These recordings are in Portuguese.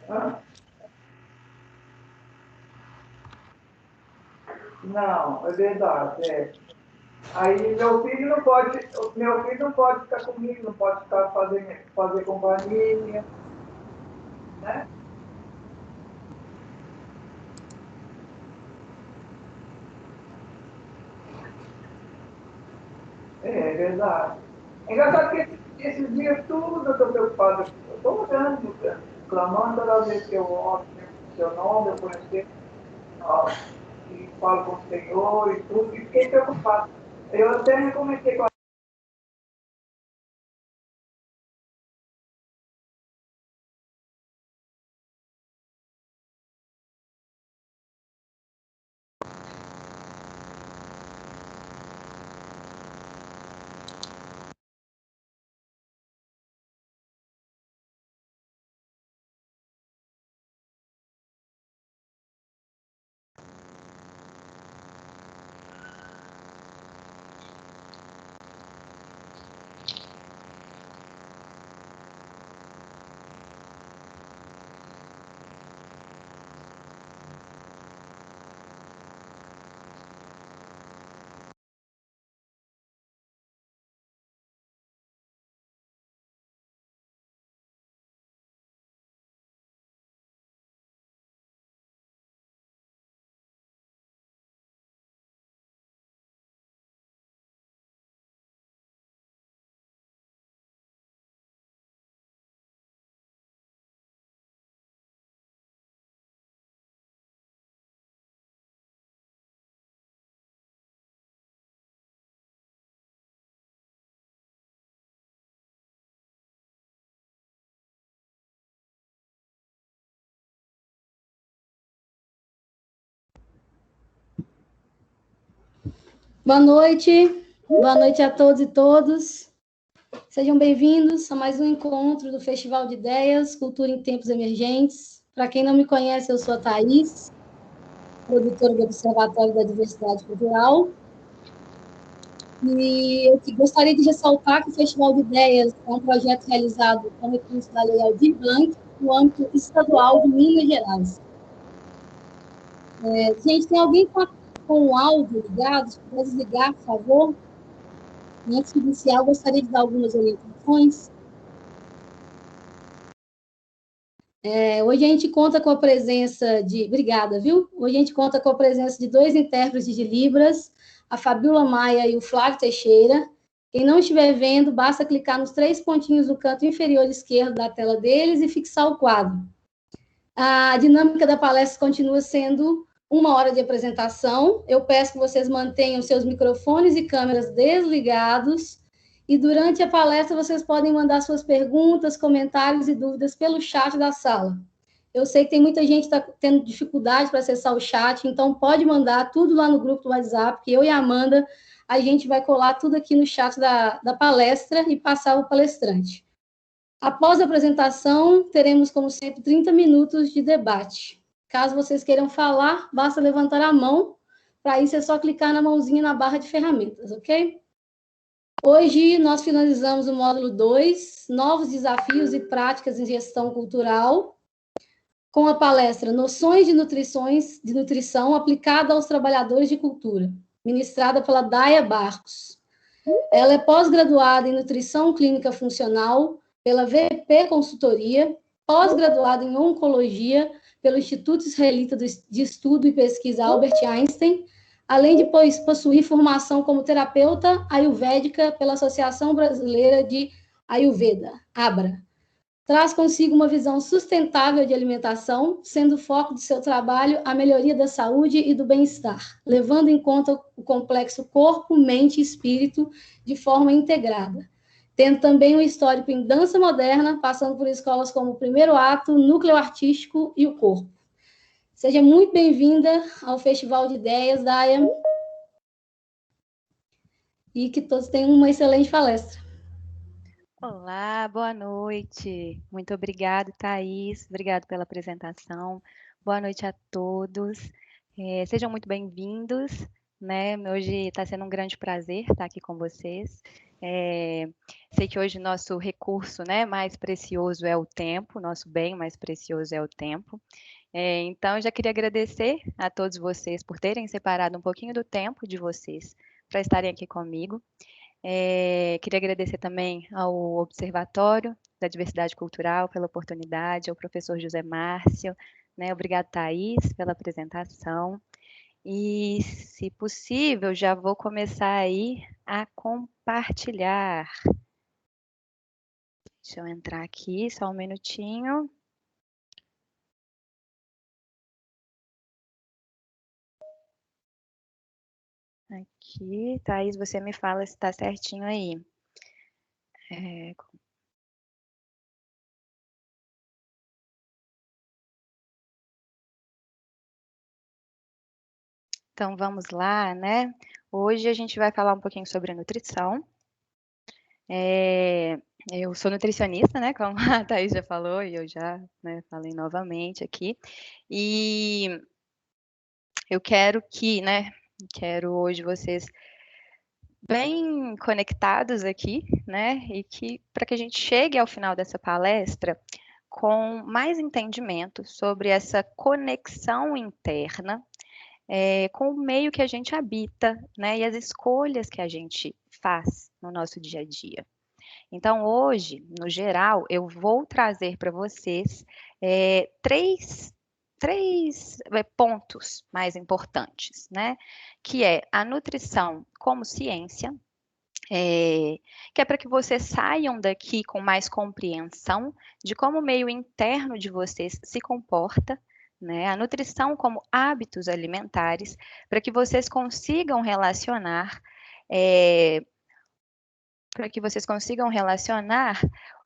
Hã? Não, é verdade, é. Aí meu filho não pode ficar comigo, não pode ficar fazer companhia, né? É verdade. É engraçado que esses dias tudo eu estou preocupado. Eu estou orando, clamando toda vez que eu oro seu nome, eu conhecer, e falo com o Senhor e tudo, e fiquei preocupado. Eu até comentei com a Boa noite a todos e todas. Sejam bem-vindos a mais um encontro do Festival de Ideias, Cultura em Tempos Emergentes. Para quem não me conhece, eu sou a Thaís, produtora do Observatório da Diversidade Cultural. E eu gostaria de ressaltar que o Festival de Ideias é um projeto realizado com recursos da Lei Aldir Blanc, no âmbito estadual de Minas Gerais. Gente, tem alguém com o áudio ligado? Se puder desligar, por favor. Antes de iniciar, eu gostaria de dar algumas orientações. Hoje a gente conta com a presença de... Obrigada, viu? Hoje a gente conta com a presença de 2 intérpretes de Libras, a Fabiola Maia e o Flávio Teixeira. Quem não estiver vendo, basta clicar nos 3 pontinhos do canto inferior esquerdo da tela deles e fixar o quadro. A dinâmica da palestra continua sendo 1 hora de apresentação. Eu peço que vocês mantenham seus microfones e câmeras desligados. E durante a palestra, vocês podem mandar suas perguntas, comentários e dúvidas pelo chat da sala. Eu sei que tem muita gente que está tendo dificuldade para acessar o chat, então pode mandar tudo lá no grupo do WhatsApp, que eu e a Amanda, a gente vai colar tudo aqui no chat da palestra e passar ao palestrante. Após a apresentação, teremos, como sempre, 30 minutos de debate. Caso vocês queiram falar, basta levantar a mão. Para isso, é só clicar na mãozinha na barra de ferramentas, ok? Hoje, nós finalizamos o módulo 2, Novos Desafios e Práticas em Gestão Cultural, com a palestra Noções de Nutrição aplicada aos trabalhadores de cultura, ministrada pela Daia Barcos. Ela é pós-graduada em Nutrição Clínica Funcional pela VP Consultoria, pós-graduada em Oncologia pelo Instituto Israelita de Estudo e Pesquisa Albert Einstein, além de possuir formação como terapeuta ayurvédica pela Associação Brasileira de Ayurveda, ABRA. Traz consigo uma visão sustentável de alimentação, sendo o foco de seu trabalho a melhoria da saúde e do bem-estar, levando em conta o complexo corpo, mente e espírito de forma integrada. Tendo também um histórico em dança moderna, passando por escolas como o Primeiro Ato, Núcleo Artístico e o Corpo. Seja muito bem-vinda ao Festival de Ideias, Daia, e que todos tenham uma excelente palestra. Olá, boa noite. Muito obrigada, Thaís. Obrigada pela apresentação. Boa noite a todos. Sejam muito bem-vindos, né? Hoje está sendo um grande prazer estar aqui com vocês. Sei que hoje nosso recurso, né, mais precioso é o tempo, nosso bem mais precioso é o tempo. Então, eu já queria agradecer a todos vocês por terem separado um pouquinho do tempo de vocês para estarem aqui comigo. Queria agradecer também ao Observatório da Diversidade Cultural pela oportunidade, ao professor José Márcio, né? Obrigado, Thaís, pela apresentação. E, se possível, já vou começar aí a compartilhar. Deixa eu entrar aqui, só um minutinho. Aqui, Thaís, você me fala se está certinho aí. Então, vamos lá, né? Hoje a gente vai falar um pouquinho sobre a nutrição. Eu sou nutricionista, né? Como a Thaís já falou, e eu já, né, falei novamente aqui. E eu quero quero hoje vocês bem conectados aqui, né? E para que a gente chegue ao final dessa palestra com mais entendimento sobre essa conexão interna com o meio que a gente habita, né? E as escolhas que a gente faz no nosso dia a dia. Então, hoje, no geral, eu vou trazer para vocês três pontos mais importantes, né? Que é a nutrição como ciência, que é para que vocês saiam daqui com mais compreensão de como o meio interno de vocês se comporta, né? A nutrição como hábitos alimentares, para que vocês consigam relacionar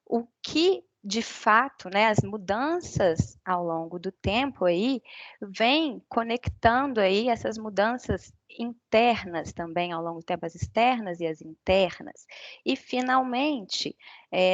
o que de fato, né, as mudanças ao longo do tempo aí vem conectando aí essas mudanças internas também ao longo do tempo, as externas e as internas. E finalmente,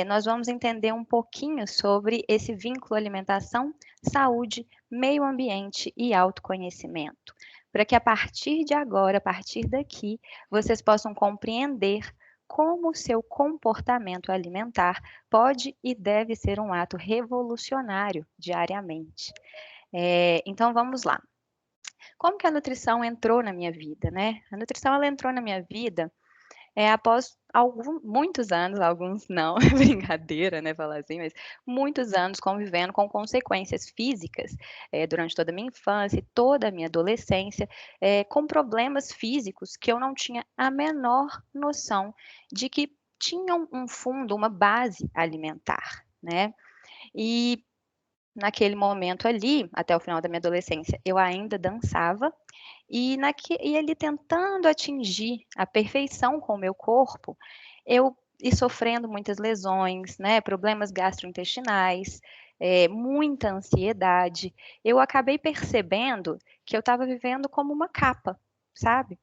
nós vamos entender um pouquinho sobre esse vínculo alimentação, saúde, meio ambiente e autoconhecimento, para que a partir de agora, a partir daqui, vocês possam compreender como o seu comportamento alimentar pode e deve ser um ato revolucionário diariamente. Então, vamos lá. Como que a nutrição entrou na minha vida, né? A nutrição, ela entrou na minha vida após muitos anos, alguns não, brincadeira, né, falar assim, mas muitos anos convivendo com consequências físicas durante toda a minha infância e toda a minha adolescência, com problemas físicos que eu não tinha a menor noção de que tinham um fundo, uma base alimentar, né? E naquele momento ali, até o final da minha adolescência, eu ainda dançava e ali tentando atingir a perfeição com o meu corpo, eu e sofrendo muitas lesões, né, problemas gastrointestinais, muita ansiedade, eu acabei percebendo que eu estava vivendo como uma capa, sabe?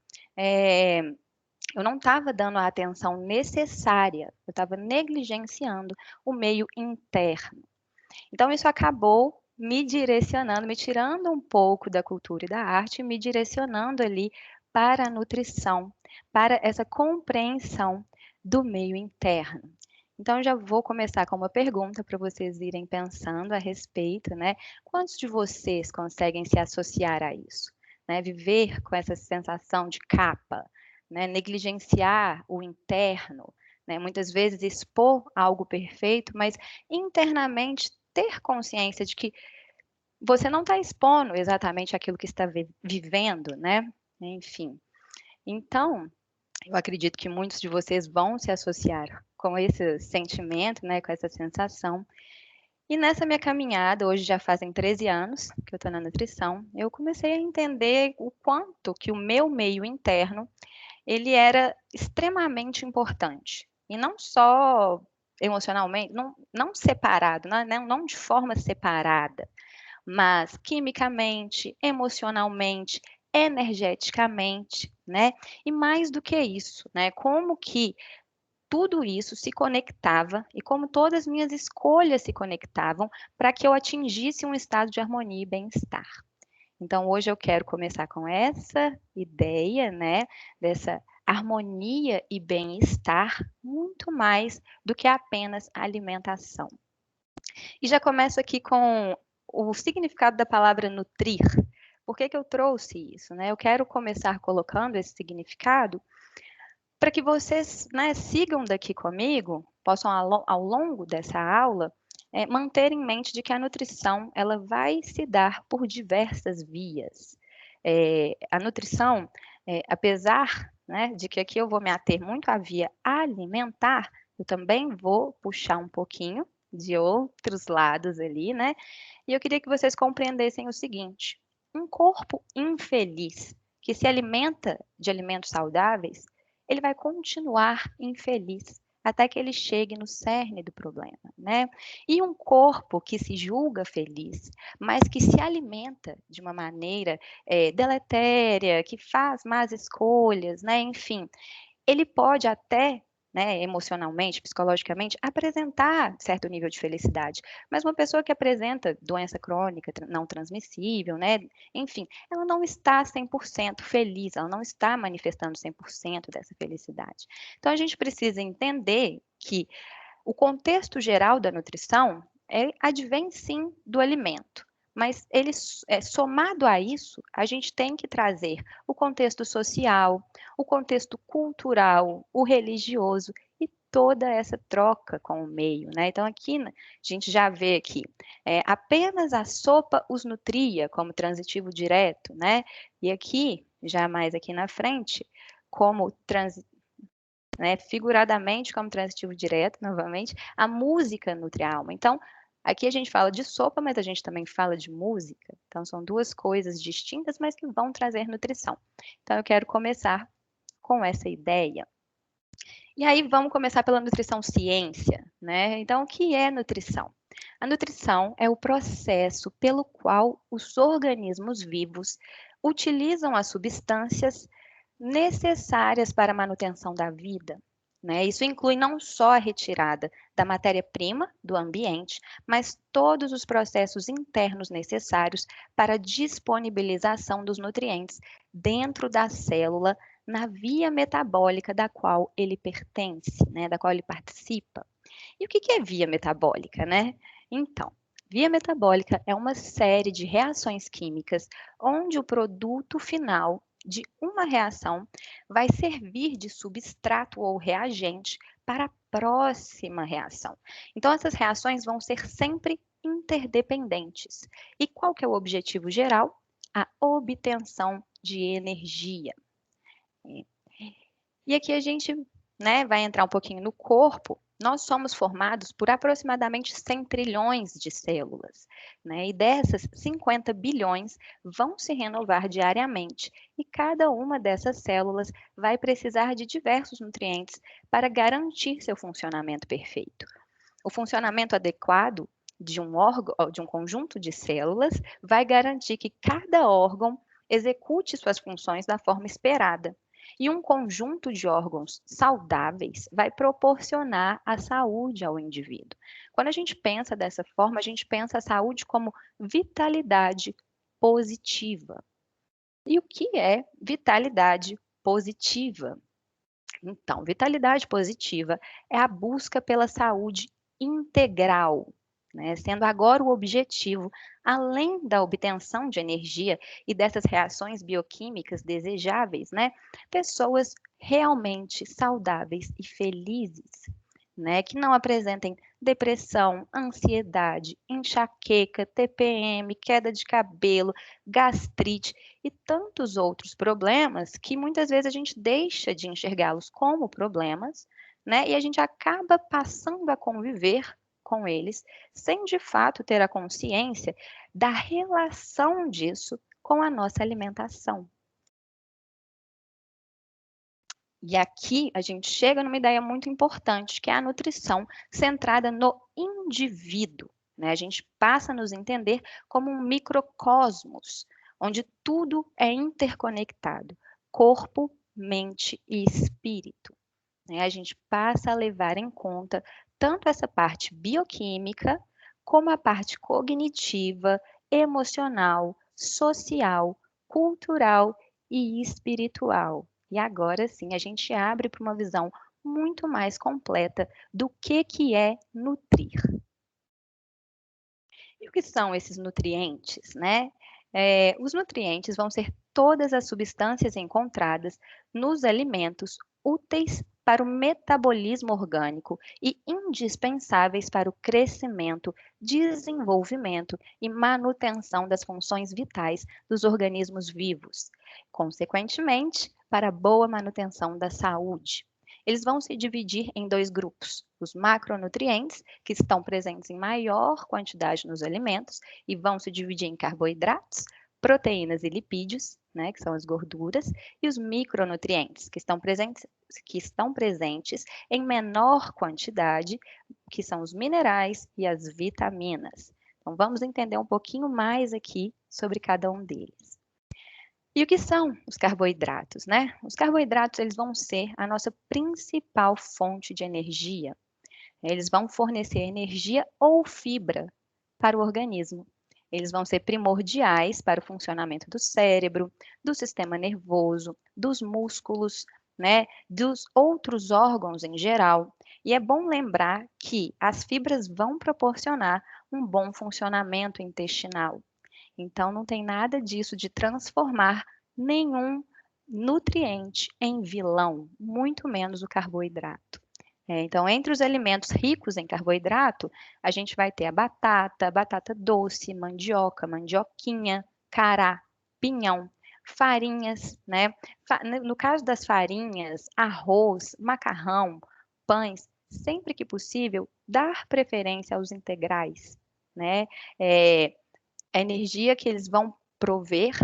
Eu não estava dando a atenção necessária, eu estava negligenciando o meio interno. Então, isso acabou me direcionando, me tirando um pouco da cultura e da arte, me direcionando ali para a nutrição, para essa compreensão do meio interno. Então, já vou começar com uma pergunta para vocês irem pensando a respeito, né? Quantos de vocês conseguem se associar a isso? Né? Viver com essa sensação de capa, né? Negligenciar o interno, né? Muitas vezes expor algo perfeito, mas internamente ter consciência de que você não está expondo exatamente aquilo que está vivendo, né? Enfim. Então, eu acredito que muitos de vocês vão se associar com esse sentimento, né? Com essa sensação. E nessa minha caminhada, hoje já fazem 13 anos que eu estou na nutrição, eu comecei a entender o quanto que o meu meio interno, ele era extremamente importante. E não só emocionalmente, não separado, não de forma separada, mas quimicamente, emocionalmente, energeticamente, né? E mais do que isso, né? Como que tudo isso se conectava e como todas as minhas escolhas se conectavam para que eu atingisse um estado de harmonia e bem-estar. Então, hoje eu quero começar com essa ideia, né, dessa harmonia e bem-estar muito mais do que apenas alimentação. E já começo aqui com o significado da palavra nutrir. Por que eu trouxe isso, né? Eu quero começar colocando esse significado para que vocês, né, sigam daqui comigo, possam ao longo dessa aula manter em mente de que a nutrição ela vai se dar por diversas vias. A nutrição, apesar, né, de que aqui eu vou me ater muito à via alimentar, eu também vou puxar um pouquinho de outros lados ali, né? E eu queria que vocês compreendessem o seguinte: um corpo infeliz que se alimenta de alimentos saudáveis, ele vai continuar infeliz até que ele chegue no cerne do problema, né? E um corpo que se julga feliz, mas que se alimenta de uma maneira deletéria, que faz más escolhas, né? Enfim, ele pode até, né, emocionalmente, psicologicamente, apresentar certo nível de felicidade. Mas uma pessoa que apresenta doença crônica não transmissível, né, enfim, ela não está 100% feliz, ela não está manifestando 100% dessa felicidade. Então, a gente precisa entender que o contexto geral da nutrição advém, sim, do alimento. Mas ele, somado a isso, a gente tem que trazer o contexto social, o contexto cultural, o religioso e toda essa troca com o meio, né? Então, aqui a gente já vê aqui, apenas a sopa os nutria como transitivo direto, né? E aqui, já mais aqui na frente, como figuradamente como transitivo direto, novamente, a música nutre a alma. Então, aqui a gente fala de sopa, mas a gente também fala de música. Então, são duas coisas distintas, mas que vão trazer nutrição. Então, eu quero começar com essa ideia. E aí, vamos começar pela nutrição ciência, né? Então, o que é nutrição? A nutrição é o processo pelo qual os organismos vivos utilizam as substâncias necessárias para a manutenção da vida, né? Isso inclui não só a retirada da matéria-prima do ambiente, mas todos os processos internos necessários para a disponibilização dos nutrientes dentro da célula na via metabólica da qual ele pertence, né? Da qual ele participa. E o que é via metabólica, né? Então, via metabólica é uma série de reações químicas onde o produto final de uma reação vai servir de substrato ou reagente para a próxima reação. Então, essas reações vão ser sempre interdependentes. E qual que é o objetivo geral? A obtenção de energia. E aqui a gente, né, vai entrar um pouquinho no corpo. Nós somos formados por aproximadamente 100 trilhões de células, né? E dessas, 50 bilhões vão se renovar diariamente. E cada uma dessas células vai precisar de diversos nutrientes para garantir seu funcionamento perfeito. O funcionamento adequado de um órgão, de um conjunto de células, vai garantir que cada órgão execute suas funções da forma esperada. E um conjunto de órgãos saudáveis vai proporcionar a saúde ao indivíduo. Quando a gente pensa dessa forma, a gente pensa a saúde como vitalidade positiva. E o que é vitalidade positiva? Então, vitalidade positiva é a busca pela saúde integral, né? Sendo agora o objetivo, além da obtenção de energia e dessas reações bioquímicas desejáveis, né? Pessoas realmente saudáveis e felizes, né? Que não apresentem depressão, ansiedade, enxaqueca, TPM, queda de cabelo, gastrite e tantos outros problemas que muitas vezes a gente deixa de enxergá-los como problemas, né? E a gente acaba passando a conviver com eles sem de fato ter a consciência da relação disso com a nossa alimentação. E aqui a gente chega numa ideia muito importante, que é a nutrição centrada no indivíduo, né? A gente passa a nos entender como um microcosmos, onde tudo é interconectado, corpo, mente e espírito, né? A gente passa a levar em conta tanto essa parte bioquímica, como a parte cognitiva, emocional, social, cultural e espiritual. E agora sim, a gente abre para uma visão muito mais completa do que é nutrir. E o que são esses nutrientes, né? Os nutrientes vão ser todas as substâncias encontradas nos alimentos úteis para o metabolismo orgânico e indispensáveis para o crescimento, desenvolvimento e manutenção das funções vitais dos organismos vivos, consequentemente, para a boa manutenção da saúde. Eles vão se dividir em dois grupos: os macronutrientes, que estão presentes em maior quantidade nos alimentos e vão se dividir em carboidratos, proteínas e lipídios, né, que são as gorduras, e os micronutrientes, que estão presentes em menor quantidade, que são os minerais e as vitaminas. Então, vamos entender um pouquinho mais aqui sobre cada um deles. E o que são os carboidratos, né? Os carboidratos, eles vão ser a nossa principal fonte de energia. Eles vão fornecer energia ou fibra para o organismo. Eles vão ser primordiais para o funcionamento do cérebro, do sistema nervoso, dos músculos, né, dos outros órgãos em geral. E é bom lembrar que as fibras vão proporcionar um bom funcionamento intestinal. Então, não tem nada disso de transformar nenhum nutriente em vilão, muito menos o carboidrato. Então, entre os alimentos ricos em carboidrato, a gente vai ter a batata doce, mandioca, mandioquinha, cará, pinhão, farinhas, né? No caso das farinhas, arroz, macarrão, pães, sempre que possível, dar preferência aos integrais, né? A energia que eles vão prover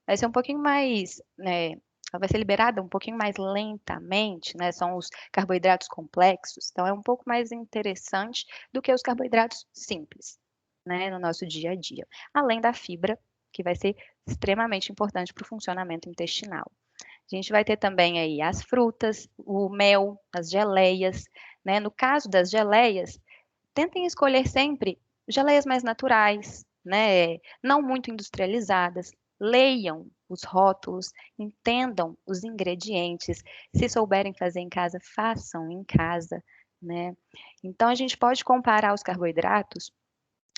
vai ser um pouquinho mais, né, vai ser liberada um pouquinho mais lentamente, né? São os carboidratos complexos, então é um pouco mais interessante do que os carboidratos simples, né, no nosso dia a dia. Além da fibra, que vai ser extremamente importante para o funcionamento intestinal. A gente vai ter também aí as frutas, o mel, as geleias, né? No caso das geleias, tentem escolher sempre geleias mais naturais, né? Não muito industrializadas. Leiam os rótulos, entendam os ingredientes. Se souberem fazer em casa, façam em casa, né? Então a gente pode comparar os carboidratos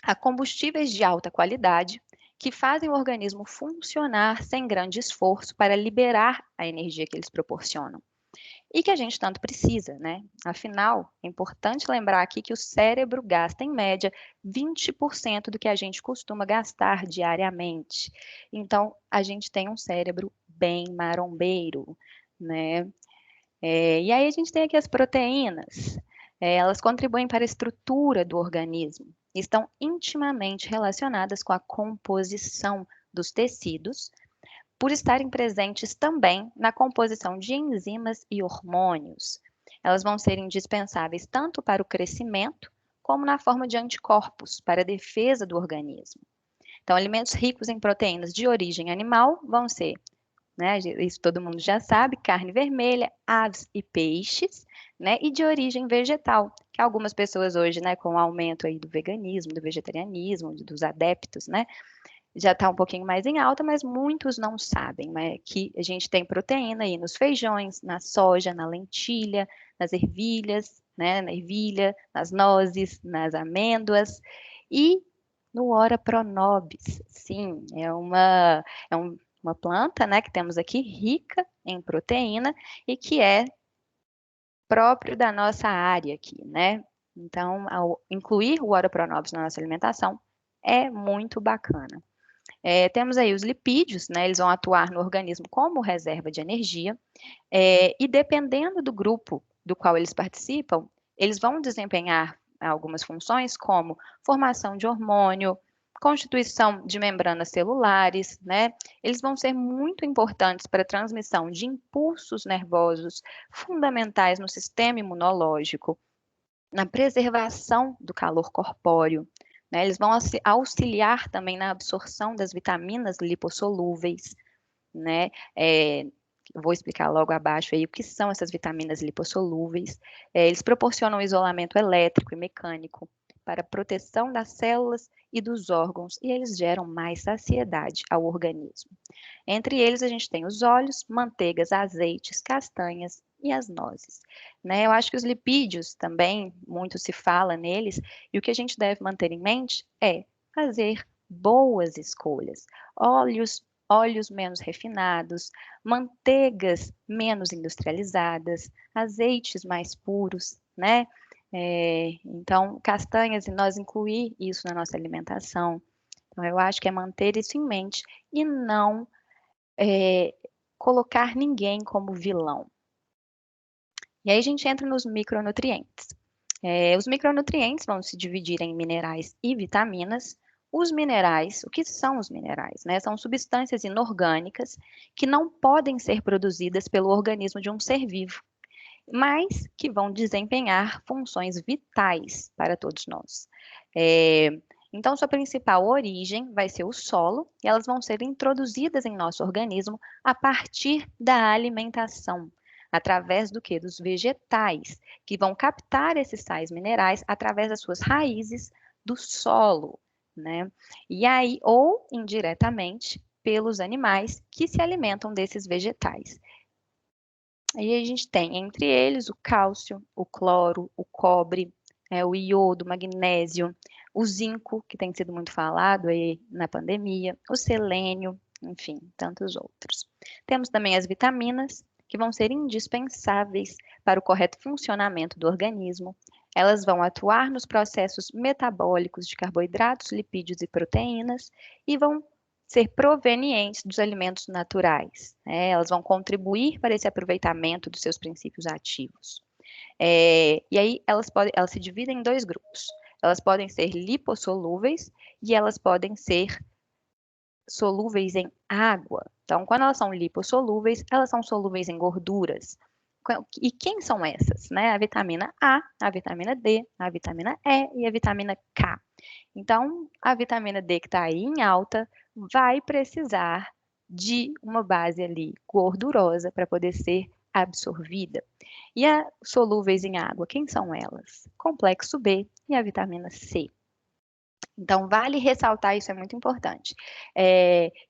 a combustíveis de alta qualidade que fazem o organismo funcionar sem grande esforço para liberar a energia que eles proporcionam e que a gente tanto precisa, né? Afinal, é importante lembrar aqui que o cérebro gasta, em média, 20% do que a gente costuma gastar diariamente. Então, a gente tem um cérebro bem marombeiro, né? E aí a gente tem aqui as proteínas. Elas contribuem para a estrutura do organismo. Estão intimamente relacionadas com a composição dos tecidos, por estarem presentes também na composição de enzimas e hormônios. Elas vão ser indispensáveis tanto para o crescimento, como na forma de anticorpos, para a defesa do organismo. Então, alimentos ricos em proteínas de origem animal vão ser, né, isso todo mundo já sabe, carne vermelha, aves e peixes, né, e de origem vegetal, que algumas pessoas hoje, né, com o aumento aí do veganismo, do vegetarianismo, dos adeptos, né, já está um pouquinho mais em alta, mas muitos não sabem, né, que a gente tem proteína aí nos feijões, na soja, na lentilha, nas ervilhas, né, na ervilha, nas nozes, nas amêndoas e no Ora pronobis. Sim, uma planta, né, que temos aqui rica em proteína e que é próprio da nossa área aqui, né? Então, ao incluir o Ora pronobis na nossa alimentação é muito bacana. Temos aí os lipídios, né? Eles vão atuar no organismo como reserva de energia, e dependendo do grupo do qual eles participam, eles vão desempenhar algumas funções, como formação de hormônio, constituição de membranas celulares, né? Eles vão ser muito importantes para a transmissão de impulsos nervosos fundamentais no sistema imunológico, na preservação do calor corpóreo, né? Eles vão auxiliar também na absorção das vitaminas lipossolúveis, né? Eu vou explicar logo abaixo aí o que são essas vitaminas lipossolúveis. Eles proporcionam isolamento elétrico e mecânico para proteção das células e dos órgãos, e eles geram mais saciedade ao organismo. Entre eles, a gente tem os óleos, manteigas, azeites, castanhas e as nozes. Né? Eu acho que os lipídios também, muito se fala neles, e o que a gente deve manter em mente é fazer boas escolhas. Óleos menos refinados, manteigas menos industrializadas, azeites mais puros, né? Então, castanhas, e nós incluir isso na nossa alimentação. Então, eu acho que é manter isso em mente e não colocar ninguém como vilão. E aí a gente entra nos micronutrientes. Os micronutrientes vão se dividir em minerais e vitaminas. Os minerais, o que são os minerais? Né? São substâncias inorgânicas que não podem ser produzidas pelo organismo de um ser vivo, mas que vão desempenhar funções vitais para todos nós. Então, sua principal origem vai ser o solo, e elas vão ser introduzidas em nosso organismo a partir da alimentação, através do quê? Dos vegetais, que vão captar esses sais minerais através das suas raízes do solo, né? E aí, ou indiretamente, pelos animais que se alimentam desses vegetais. Aí a gente tem entre eles o cálcio, o cloro, o cobre, o iodo, o magnésio, o zinco, que tem sido muito falado aí na pandemia, o selênio, enfim, tantos outros. Temos também as vitaminas, que vão ser indispensáveis para o correto funcionamento do organismo. Elas vão atuar nos processos metabólicos de carboidratos, lipídios e proteínas e vão ser provenientes dos alimentos naturais. Elas vão contribuir para esse aproveitamento dos seus princípios ativos. E aí elas se dividem em dois grupos. Elas podem ser lipossolúveis e elas podem ser solúveis em água. Então, quando elas são lipossolúveis, elas são solúveis em gorduras. E quem são essas? Né? A vitamina A, a vitamina D, a vitamina E e a vitamina K. Então, a vitamina D que está aí em alta vai precisar de uma base ali gordurosa para poder ser absorvida. E as solúveis em água, quem são elas? Complexo B e a vitamina C. Então, vale ressaltar, isso é muito importante,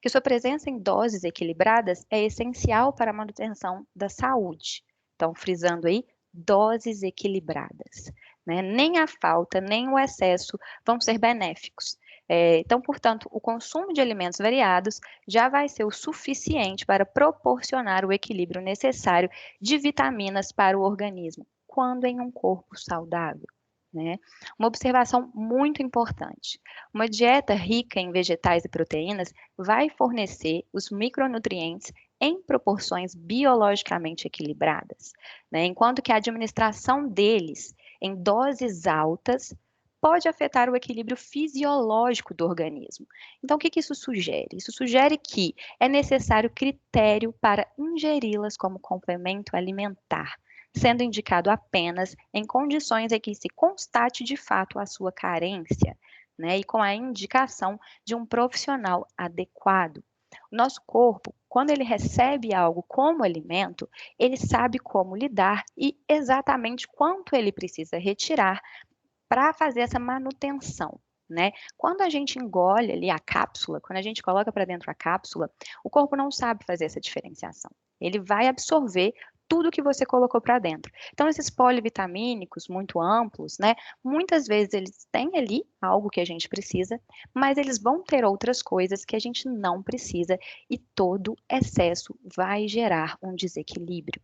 que sua presença em doses equilibradas é essencial para a manutenção da saúde. Então, frisando aí, doses equilibradas. Né? Nem a falta, nem o excesso vão ser benéficos. Então, portanto, o consumo de alimentos variados já vai ser o suficiente para proporcionar o equilíbrio necessário de vitaminas para o organismo, quando em um corpo saudável. Né? Uma observação muito importante: uma dieta rica em vegetais e proteínas vai fornecer os micronutrientes em proporções biologicamente equilibradas, né? Enquanto que a administração deles em doses altas pode afetar o equilíbrio fisiológico do organismo. Então, o que isso sugere? Isso sugere que é necessário critério para ingeri-las como complemento alimentar, sendo indicado apenas em condições em que se constate de fato a sua carência, né? E com a indicação de um profissional adequado. O nosso corpo, quando ele recebe algo como alimento, ele sabe como lidar e exatamente quanto ele precisa retirar para fazer essa manutenção. Né? Quando a gente engole ali a cápsula, quando a gente coloca para dentro a cápsula, o corpo não sabe fazer essa diferenciação. Ele vai absorver tudo que você colocou para dentro. Então, esses polivitamínicos muito amplos, né? Muitas vezes eles têm ali algo que a gente precisa, mas eles vão ter outras coisas que a gente não precisa e todo excesso vai gerar um desequilíbrio.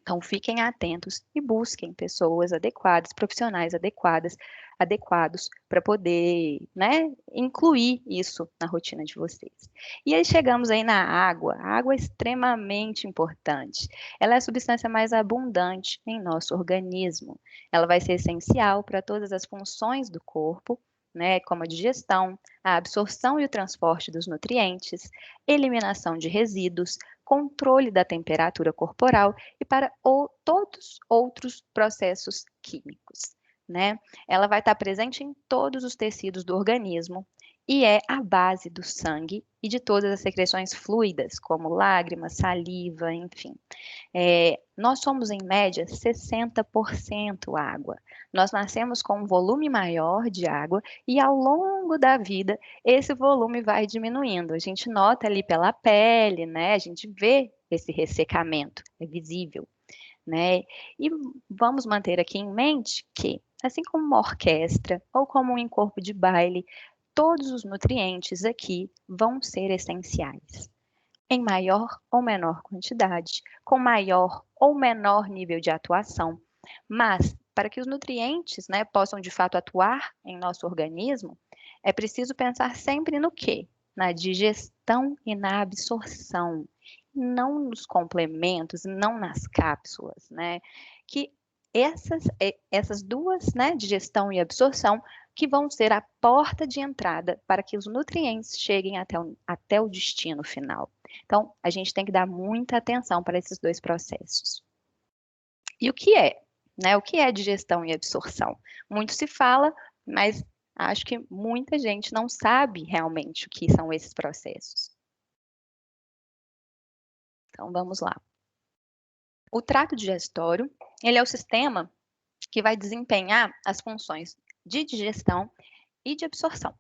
Então, fiquem atentos e busquem pessoas adequadas, profissionais adequados para poder, né, incluir isso na rotina de vocês. E aí chegamos aí na água. A água é extremamente importante. Ela é a substância mais abundante em nosso organismo. Ela vai ser essencial para todas as funções do corpo, né, como a digestão, a absorção e o transporte dos nutrientes, eliminação de resíduos, controle da temperatura corporal e para todos outros processos químicos. Né? Ela vai estar presente em todos os tecidos do organismo e é a base do sangue e de todas as secreções fluidas, como lágrimas, saliva, enfim. Nós somos, em média, 60% água. Nós nascemos com um volume maior de água e, ao longo da vida, esse volume vai diminuindo. A gente nota ali pela pele, né? A gente vê esse ressecamento, é visível, né? E vamos manter aqui em mente que, assim como uma orquestra ou como um corpo de baile, todos os nutrientes aqui vão ser essenciais, em maior ou menor quantidade, com maior ou menor nível de atuação. Mas, para que os nutrientes, né, possam de fato atuar em nosso organismo, é preciso pensar sempre no quê? Na digestão e na absorção, não nos complementos, não nas cápsulas, né? Que essas duas, né, digestão e absorção, que vão ser a porta de entrada para que os nutrientes cheguem até o destino final. Então, a gente tem que dar muita atenção para esses dois processos. E o que é, né? O que é digestão e absorção? Muito se fala, mas acho que muita gente não sabe realmente o que são esses processos. Então, vamos lá. O trato digestório, ele é o sistema que vai desempenhar as funções de digestão e de absorção.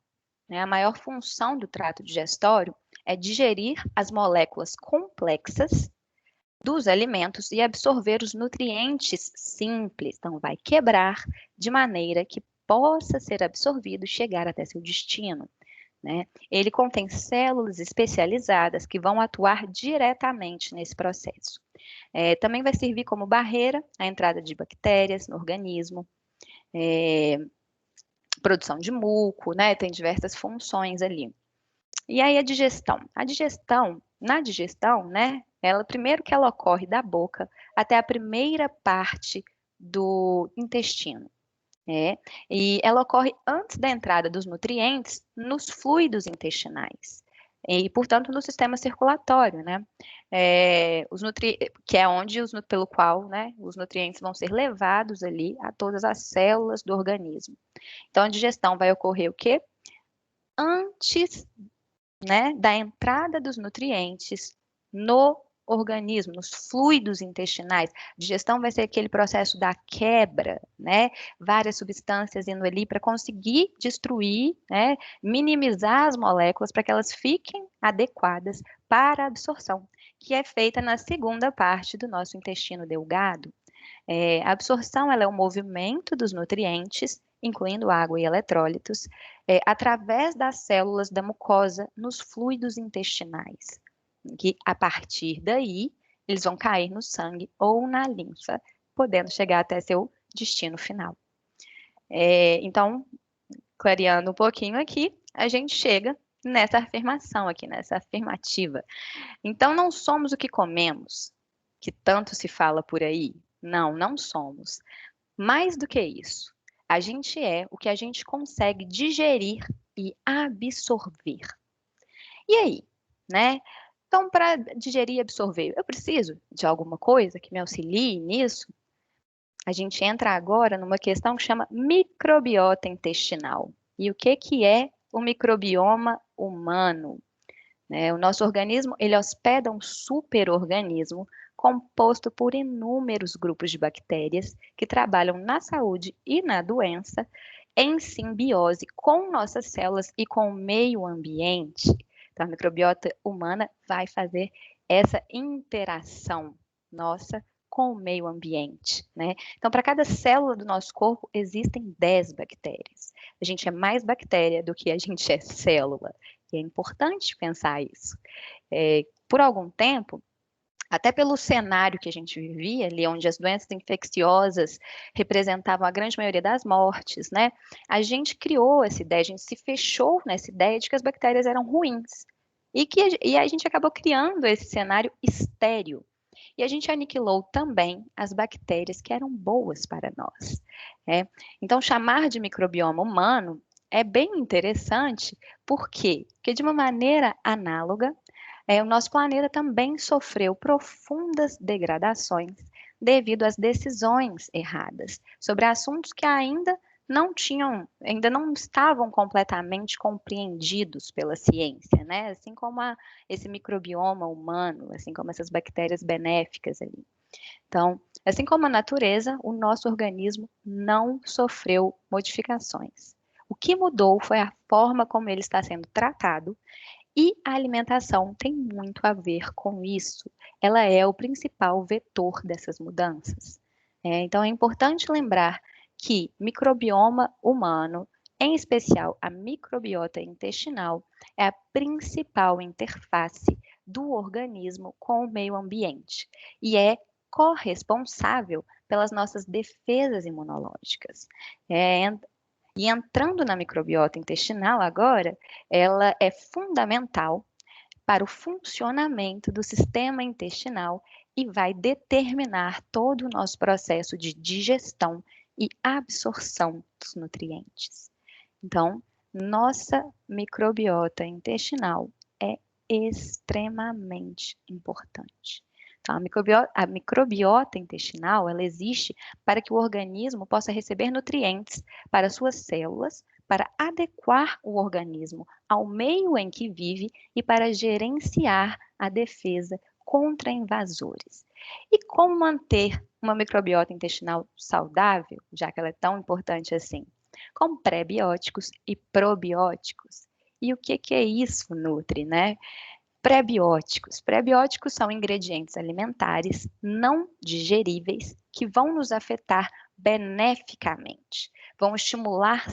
A maior função do trato digestório é digerir as moléculas complexas dos alimentos e absorver os nutrientes simples. Então, vai quebrar de maneira que possa ser absorvido e chegar até seu destino, né? Ele contém células especializadas que vão atuar diretamente nesse processo. Também vai servir como barreira à entrada de bactérias no organismo, produção de muco, né? Tem diversas funções ali. E aí a digestão. Na digestão, né? Primeiro que ela ocorre da boca até a primeira parte do intestino. E ela ocorre antes da entrada dos nutrientes nos fluidos intestinais. E, portanto, no sistema circulatório, né? Que é onde pelo qual, né, os nutrientes vão ser levados ali a todas as células do organismo. Então, a digestão vai ocorrer o quê? Antes, né, da entrada dos nutrientes no organismo, nos fluidos intestinais. Digestão vai ser aquele processo da quebra, né? Várias substâncias indo ali para conseguir destruir, né? Minimizar as moléculas para que elas fiquem adequadas para a absorção, que é feita na segunda parte do nosso intestino delgado. A absorção ela é o movimento dos nutrientes, incluindo água e eletrólitos, através das células da mucosa nos fluidos intestinais, que a partir daí eles vão cair no sangue ou na linfa, podendo chegar até seu destino final. Então, clareando um pouquinho aqui, a gente chega nessa afirmação aqui, nessa afirmativa. Então, não somos o que comemos, que tanto se fala por aí. Não, não somos. Mais do que isso, a gente é o que a gente consegue digerir e absorver. E aí, né? Então, para digerir e absorver, eu preciso de alguma coisa que me auxilie nisso? A gente entra agora numa questão que chama microbiota intestinal. E o que é o microbioma humano? O nosso organismo, ele hospeda um superorganismo composto por inúmeros grupos de bactérias que trabalham na saúde e na doença em simbiose com nossas células e com o meio ambiente. Então, a microbiota humana vai fazer essa interação nossa com o meio ambiente, né? Então, para cada célula do nosso corpo, existem 10 bactérias. A gente é mais bactéria do que a gente é célula. E é importante pensar isso. Por algum tempo, até pelo cenário que a gente vivia ali, onde as doenças infecciosas representavam a grande maioria das mortes, né? A gente criou essa ideia, a gente se fechou nessa ideia de que as bactérias eram ruins. E a gente acabou criando esse cenário estéril. E a gente aniquilou também as bactérias que eram boas para nós. Então, chamar de microbioma humano é bem interessante. Por quê? Porque, de uma maneira análoga, o nosso planeta também sofreu profundas degradações devido às decisões erradas sobre assuntos que ainda ainda não estavam completamente compreendidos pela ciência, né? Assim como esse microbioma humano, assim como essas bactérias benéficas ali. Então, assim como a natureza, o nosso organismo não sofreu modificações. O que mudou foi a forma como ele está sendo tratado, e a alimentação tem muito a ver com isso. Ela é o principal vetor dessas mudanças. Então, é importante lembrar que microbioma humano, em especial a microbiota intestinal, é a principal interface do organismo com o meio ambiente e é corresponsável pelas nossas defesas imunológicas. E entrando na microbiota intestinal agora, ela é fundamental para o funcionamento do sistema intestinal e vai determinar todo o nosso processo de digestão e absorção dos nutrientes. Então, nossa microbiota intestinal é extremamente importante. Então, a microbiota intestinal, ela existe para que o organismo possa receber nutrientes para suas células, para adequar o organismo ao meio em que vive e para gerenciar a defesa contra invasores. E como manter uma microbiota intestinal saudável, já que ela é tão importante assim? Com pré-bióticos e probióticos. E o que é isso, Nutri, né? Pré-bióticos. Pré-bióticos são ingredientes alimentares não digeríveis que vão nos afetar beneficamente. Vão estimular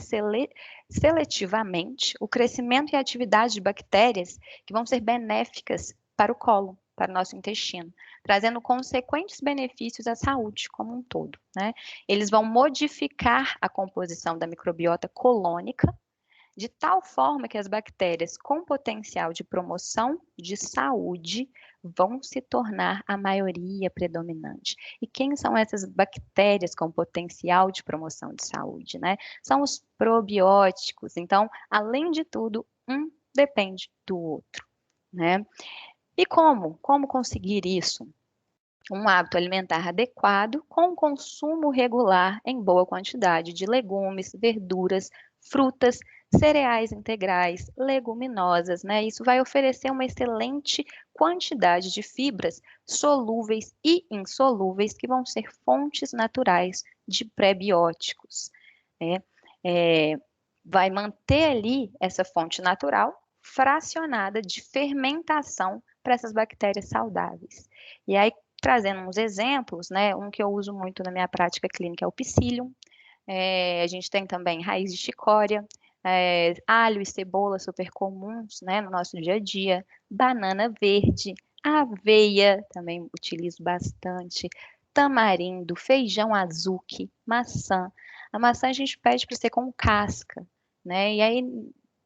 seletivamente o crescimento e a atividade de bactérias que vão ser benéficas para o cólon, para o nosso intestino, trazendo consequentes benefícios à saúde como um todo, né? Eles vão modificar a composição da microbiota colônica, de tal forma que as bactérias com potencial de promoção de saúde vão se tornar a maioria predominante. E quem são essas bactérias com potencial de promoção de saúde, né? São os probióticos. Então, além de tudo, um depende do outro, né? E como? Como conseguir isso? Um hábito alimentar adequado com consumo regular em boa quantidade de legumes, verduras, frutas, cereais integrais, leguminosas, né? Isso vai oferecer uma excelente quantidade de fibras solúveis e insolúveis que vão ser fontes naturais de pré-bióticos, né? Vai manter ali essa fonte natural fracionada de fermentação para essas bactérias saudáveis. E aí, trazendo uns exemplos, né? Um que eu uso muito na minha prática clínica é o psyllium. A gente tem também raiz de chicória, alho e cebola super comuns, né, no nosso dia a dia, banana verde, aveia, também utilizo bastante, tamarindo, feijão azuki, maçã. A maçã a gente pede para ser com casca, né? E aí,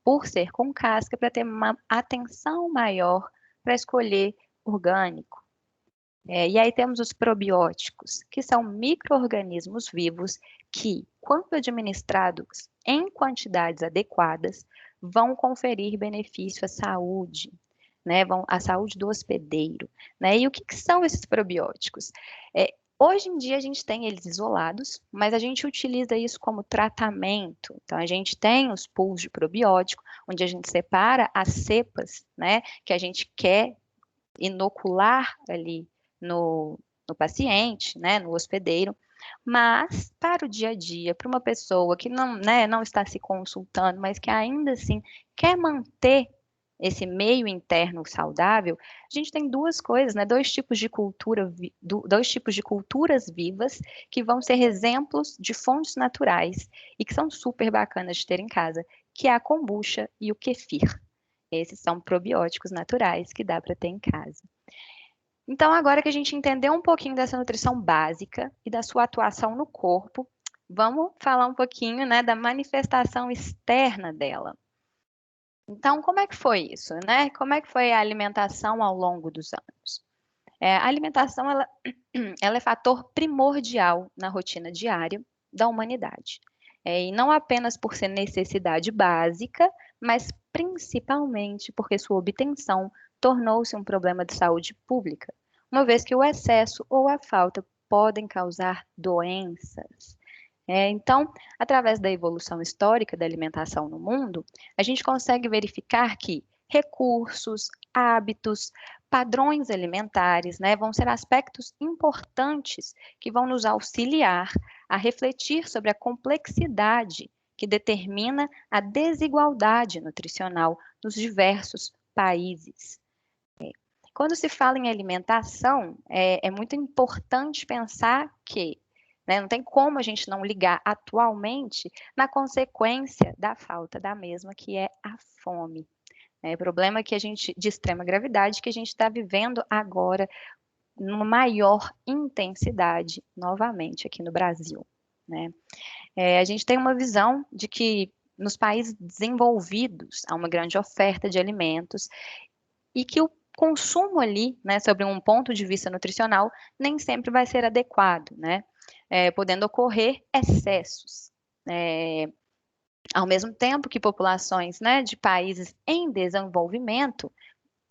por ser com casca, para ter uma atenção maior para escolher orgânico. E aí temos os probióticos, que são micro-organismos vivos que, quando administrados em quantidades adequadas, vão conferir benefício à saúde, né? À saúde do hospedeiro, né? E o que são esses probióticos? Hoje em dia a gente tem eles isolados, mas a gente utiliza isso como tratamento. Então a gente tem os pools de probiótico, onde a gente separa as cepas, né, que a gente quer inocular ali no paciente, né, no hospedeiro, mas para o dia a dia, para uma pessoa que não, né, não está se consultando, mas que ainda assim quer manter esse meio interno saudável, a gente tem duas coisas, né, dois tipos de culturas vivas que vão ser exemplos de fontes naturais e que são super bacanas de ter em casa, que é a kombucha e o kefir. Esses são probióticos naturais que dá para ter em casa. Então, agora que a gente entendeu um pouquinho dessa nutrição básica e da sua atuação no corpo, vamos falar um pouquinho, né, da manifestação externa dela. Então, como é que foi isso, né? Como é que foi a alimentação ao longo dos anos? A alimentação, ela é fator primordial na rotina diária da humanidade. E não apenas por ser necessidade básica, mas principalmente porque sua obtenção tornou-se um problema de saúde pública, uma vez que o excesso ou a falta podem causar doenças. Então, através da evolução histórica da alimentação no mundo, a gente consegue verificar que recursos, hábitos, padrões alimentares, né, vão ser aspectos importantes que vão nos auxiliar a refletir sobre a complexidade que determina a desigualdade nutricional nos diversos países. Quando se fala em alimentação, é muito importante pensar que não tem como a gente não ligar atualmente na consequência da falta da mesma, que é a fome. Problema que de extrema gravidade que a gente está vivendo agora numa maior intensidade novamente aqui no Brasil. A gente tem uma visão de que nos países desenvolvidos há uma grande oferta de alimentos e que o consumo ali, sobre um ponto de vista nutricional, nem sempre vai ser adequado, podendo ocorrer excessos. Ao mesmo tempo que populações de países em desenvolvimento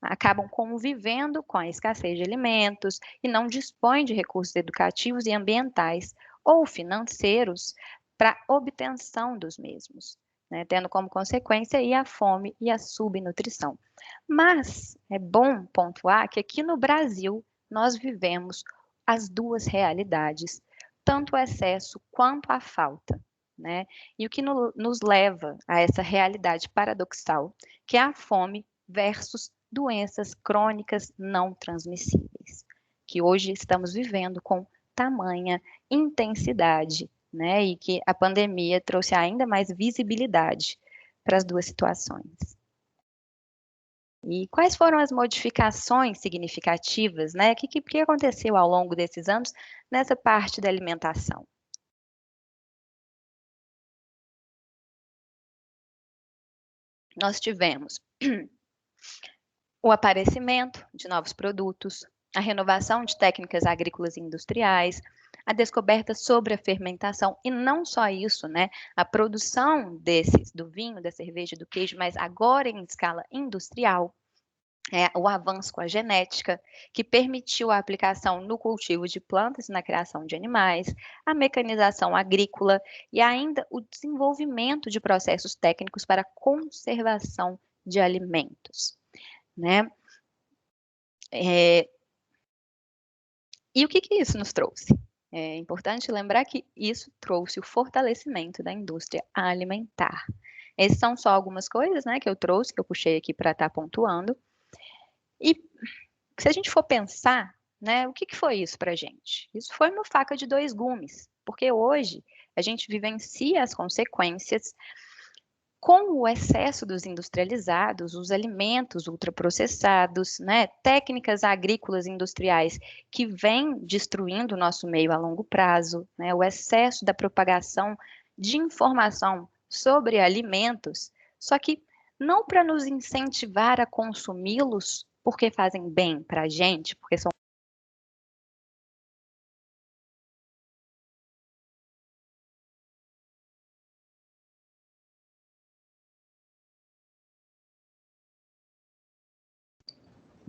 acabam convivendo com a escassez de alimentos e não dispõem de recursos educativos e ambientais ou financeiros para obtenção dos mesmos, tendo como consequência aí a fome e a subnutrição. Mas é bom pontuar que aqui no Brasil nós vivemos as duas realidades, tanto o excesso quanto a falta. E o que nos leva a essa realidade paradoxal, que é a fome versus doenças crônicas não transmissíveis, que hoje estamos vivendo com tamanha intensidade, e que a pandemia trouxe ainda mais visibilidade para as duas situações. E quais foram as modificações significativas, O que aconteceu ao longo desses anos nessa parte da alimentação? Nós tivemos o aparecimento de novos produtos, a renovação de técnicas agrícolas e industriais, a descoberta sobre a fermentação, e não só isso, a produção do vinho, da cerveja, do queijo, mas agora em escala industrial, o avanço com a genética, que permitiu a aplicação no cultivo de plantas e na criação de animais, a mecanização agrícola e ainda o desenvolvimento de processos técnicos para a conservação de alimentos. E o que isso nos trouxe? É importante lembrar que isso trouxe o fortalecimento da indústria alimentar. Essas são só algumas coisas que eu trouxe, que eu puxei aqui para estar pontuando. E se a gente for pensar, o que foi isso para a gente? Isso foi uma faca de dois gumes, porque hoje a gente vivencia as consequências com o excesso dos industrializados, os alimentos ultraprocessados, técnicas agrícolas industriais que vêm destruindo o nosso meio a longo prazo, o excesso da propagação de informação sobre alimentos, só que não para nos incentivar a consumi-los porque fazem bem para a gente, porque são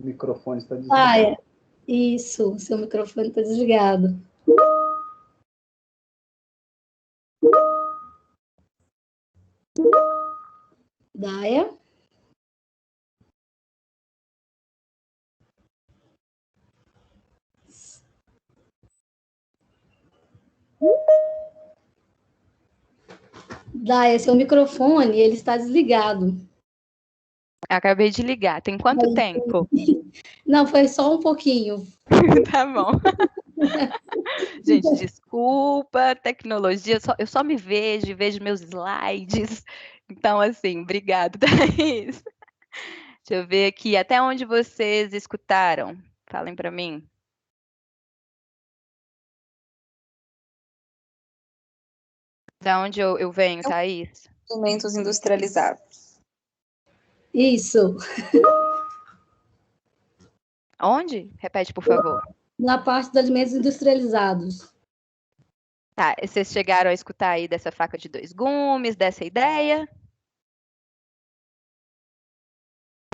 O microfone está desligado. Isso, seu microfone está desligado. Daia? Daia, seu microfone, ele está desligado. Acabei de ligar. Tem quanto tempo? Não, foi só um pouquinho. Tá bom. Gente, desculpa, tecnologia, eu só me vejo meus slides. Então, assim, obrigado, Thaís. Deixa eu ver aqui, até onde vocês escutaram? Falem para mim. Da onde eu venho, Thaís? Alimentos industrializados. Isso. Onde? Repete, por favor. Na parte dos alimentos industrializados. Tá, vocês chegaram a escutar aí dessa faca de dois gumes, dessa ideia?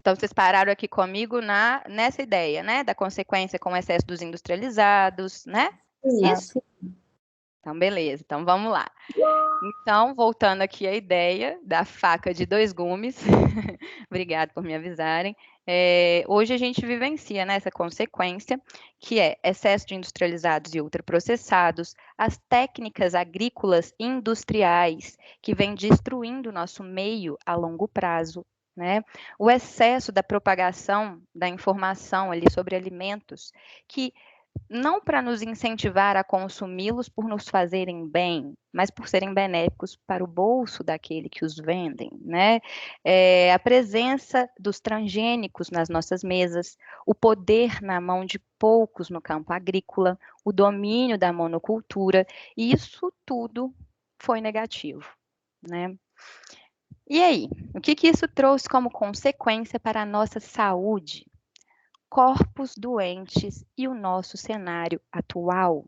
Então, vocês pararam aqui comigo nessa ideia, da consequência com o excesso dos industrializados, Isso. Então, beleza. Então, vamos lá. Então, voltando aqui à ideia da faca de dois gumes. Obrigada por me avisarem. Hoje a gente vivencia, né, essa consequência, que é excesso de industrializados e ultraprocessados, as técnicas agrícolas industriais, que vêm destruindo o nosso meio a longo prazo, né? O excesso da propagação da informação ali sobre alimentos, que não para nos incentivar a consumi-los por nos fazerem bem, mas por serem benéficos para o bolso daquele que os vendem, né? A presença dos transgênicos nas nossas mesas, o poder na mão de poucos no campo agrícola, o domínio da monocultura, e isso tudo foi negativo, né? E aí, o que isso trouxe como consequência para a nossa saúde? Corpos doentes e o nosso cenário atual.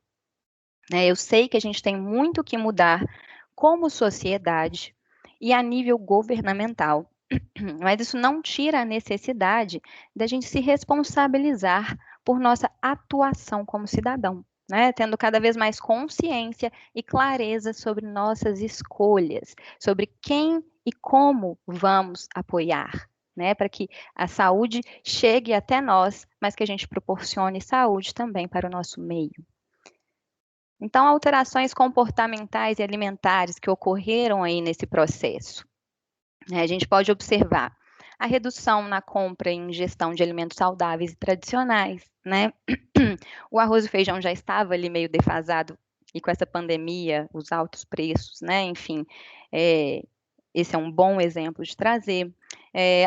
Eu sei que a gente tem muito que mudar como sociedade e a nível governamental, mas isso não tira a necessidade da gente se responsabilizar por nossa atuação como cidadão, né? Tendo cada vez mais consciência e clareza sobre nossas escolhas, sobre quem e como vamos apoiar, né, para que a saúde chegue até nós, mas que a gente proporcione saúde também para o nosso meio. Então, alterações comportamentais e alimentares que ocorreram aí nesse processo. A gente pode observar a redução na compra e ingestão de alimentos saudáveis e tradicionais, né? O arroz e feijão já estava ali meio defasado, e com essa pandemia, os altos preços, né? Enfim, esse é um bom exemplo de trazer.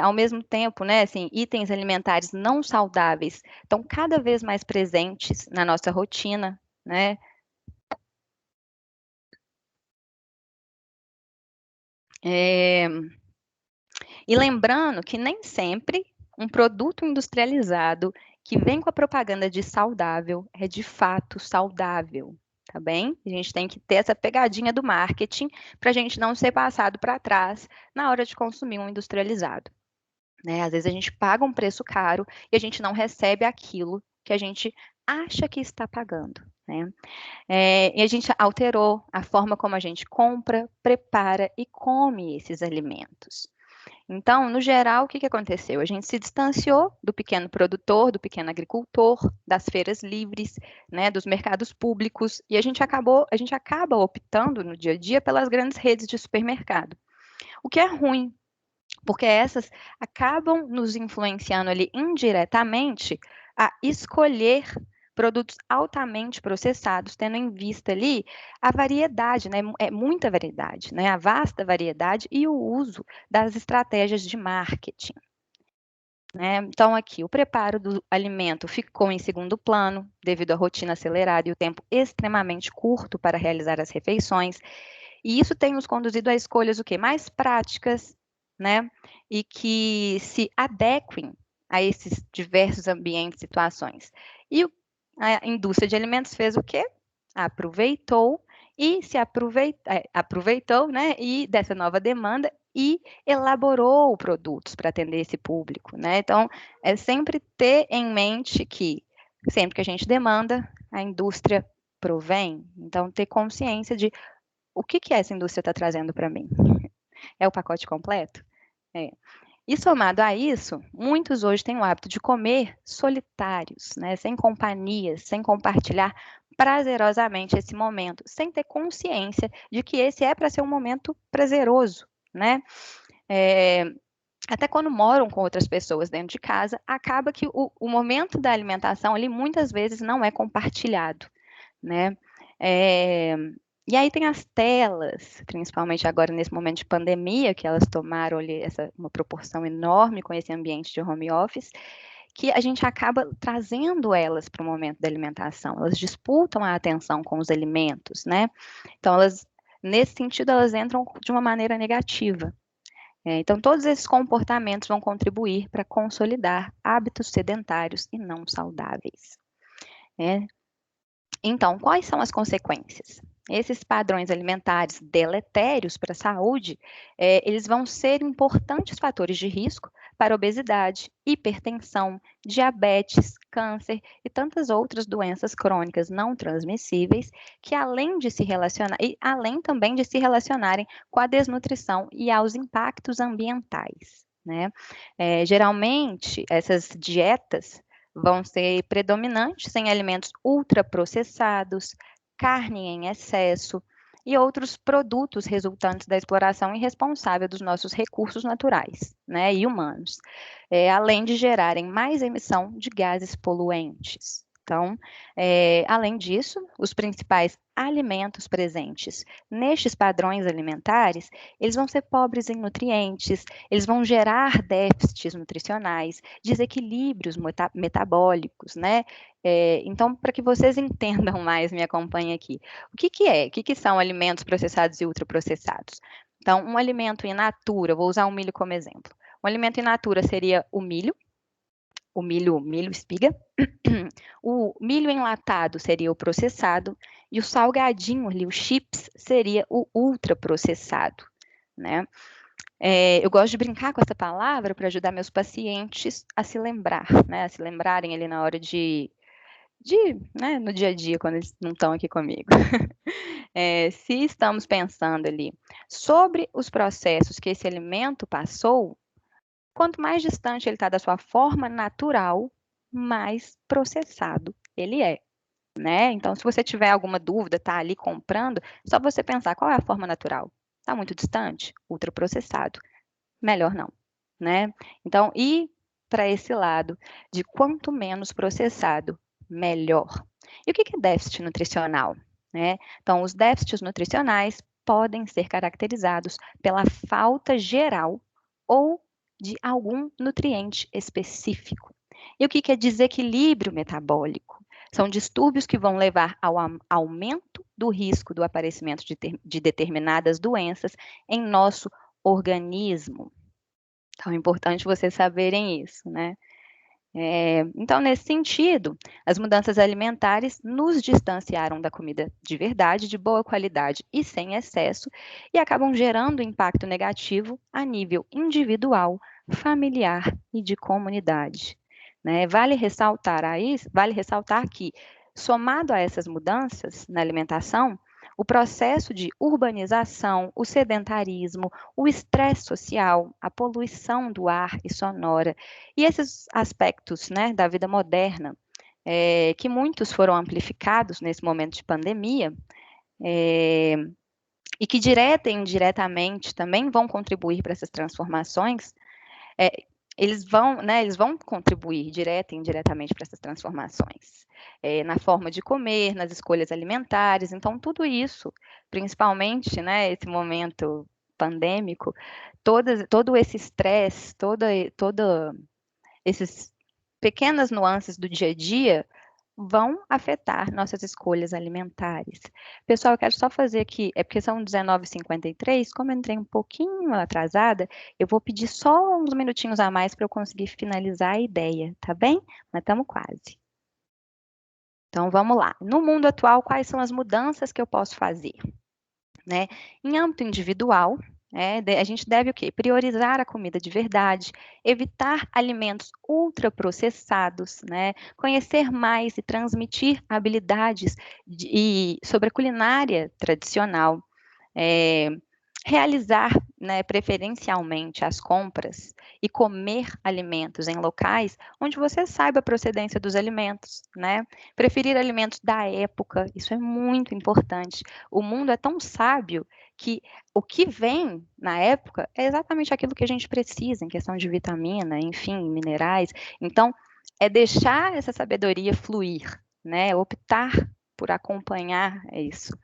Ao mesmo tempo, né, assim, itens alimentares não saudáveis estão cada vez mais presentes na nossa rotina, né? E lembrando que nem sempre um produto industrializado que vem com a propaganda de saudável é de fato saudável, tá bem? A gente tem que ter essa pegadinha do marketing para a gente não ser passado para trás na hora de consumir um industrializado, né? Às vezes a gente paga um preço caro e a gente não recebe aquilo que a gente acha que está pagando, né? E a gente alterou a forma como a gente compra, prepara e come esses alimentos. Então, no geral, o que aconteceu? A gente se distanciou do pequeno produtor, do pequeno agricultor, das feiras livres, né, dos mercados públicos, e a gente acaba optando no dia a dia pelas grandes redes de supermercado. O que é ruim, porque essas acabam nos influenciando ali indiretamente a escolher produtos altamente processados, tendo em vista ali a variedade, né? Muita variedade, né? A vasta variedade e o uso das estratégias de marketing, né? Então, aqui, o preparo do alimento ficou em segundo plano, devido à rotina acelerada e o tempo extremamente curto para realizar as refeições, e isso tem nos conduzido a escolhas o quê? Mais práticas, né? E que se adequem a esses diversos ambientes e situações. E a indústria de alimentos fez o quê? Aproveitou aproveitou, né, e dessa nova demanda e elaborou produtos para atender esse público, né? Então, é sempre ter em mente que sempre que a gente demanda, a indústria provém. Então, ter consciência de o que essa indústria está trazendo para mim. É o pacote completo? E somado a isso, muitos hoje têm o hábito de comer solitários, né? Sem companhias, sem compartilhar prazerosamente esse momento, sem ter consciência de que esse é para ser um momento prazeroso, né? Até quando moram com outras pessoas dentro de casa, acaba que o momento da alimentação ali muitas vezes não é compartilhado, né? E aí tem as telas, principalmente agora nesse momento de pandemia, que elas tomaram ali uma proporção enorme com esse ambiente de home office, que a gente acaba trazendo elas para o momento da alimentação. Elas disputam a atenção com os alimentos, né? Então, nesse sentido, elas entram de uma maneira negativa. Então, todos esses comportamentos vão contribuir para consolidar hábitos sedentários e não saudáveis. Então, quais são as consequências? Esses padrões alimentares deletérios para a saúde, eles vão ser importantes fatores de risco para obesidade, hipertensão, diabetes, câncer e tantas outras doenças crônicas não transmissíveis que além de se relacionar e além também de se relacionarem com a desnutrição e aos impactos ambientais, né? Geralmente essas dietas vão ser predominantes em alimentos ultraprocessados, carne em excesso e outros produtos resultantes da exploração irresponsável dos nossos recursos naturais, né, e humanos, além de gerarem mais emissão de gases poluentes. Então, além disso, os principais alimentos presentes nestes padrões alimentares, eles vão ser pobres em nutrientes, eles vão gerar déficits nutricionais, desequilíbrios metabólicos, né? Então, para que vocês entendam mais, me acompanhem aqui. O que são alimentos processados e ultraprocessados? Então, um alimento in natura, vou usar o milho como exemplo. Um alimento in natura seria o milho espiga. O milho enlatado seria o processado e o salgadinho ali, o chips, seria o ultraprocessado, né? Eu gosto de brincar com essa palavra para ajudar meus pacientes a se lembrar, né? A se lembrarem ali na hora né, no dia a dia, quando eles não estão aqui comigo. Se estamos pensando ali sobre os processos que esse alimento passou, quanto mais distante ele está da sua forma natural, mais processado ele é, né? Então, se você tiver alguma dúvida, está ali comprando, só você pensar qual é a forma natural. Está muito distante? Ultraprocessado. Melhor não, né? Então, ir para esse lado de quanto menos processado, melhor. E o que é déficit nutricional, né? Então, os déficits nutricionais podem ser caracterizados pela falta geral ou de algum nutriente específico. E o que é desequilíbrio metabólico? São distúrbios que vão levar ao aumento do risco do aparecimento de determinadas doenças em nosso organismo. Então, é importante vocês saberem isso, né? Então, nesse sentido, as mudanças alimentares nos distanciaram da comida de verdade, de boa qualidade e sem excesso, e acabam gerando impacto negativo a nível individual, familiar e de comunidade, né? Vale ressaltar que, somado a essas mudanças na alimentação, o processo de urbanização, o sedentarismo, o estresse social, a poluição do ar e sonora, e esses aspectos, né, da vida moderna, que muitos foram amplificados nesse momento de pandemia, e que direta e indiretamente também vão contribuir para essas transformações, eles vão contribuir direta e indiretamente para essas transformações, na forma de comer, nas escolhas alimentares. Então, tudo isso, principalmente, né, esse momento pandêmico, todo esse estresse, toda essas pequenas nuances do dia a dia vão afetar nossas escolhas alimentares. Pessoal, eu quero só fazer aqui, porque são 19h53, como eu entrei um pouquinho atrasada, eu vou pedir só uns minutinhos a mais para eu conseguir finalizar a ideia, tá bem? Mas estamos quase. Então, vamos lá. No mundo atual, quais são as mudanças que eu posso fazer? Né? Em âmbito individual, a gente deve o quê? Priorizar a comida de verdade, evitar alimentos ultraprocessados, né? Conhecer mais e transmitir habilidades sobre a culinária tradicional, realizar, né, preferencialmente as compras e comer alimentos em locais onde você saiba a procedência dos alimentos, né? Preferir alimentos da época, isso é muito importante. O mundo é tão sábio que o que vem na época é exatamente aquilo que a gente precisa, em questão de vitamina, enfim, minerais. Então, é deixar essa sabedoria fluir, né? Optar por acompanhar isso.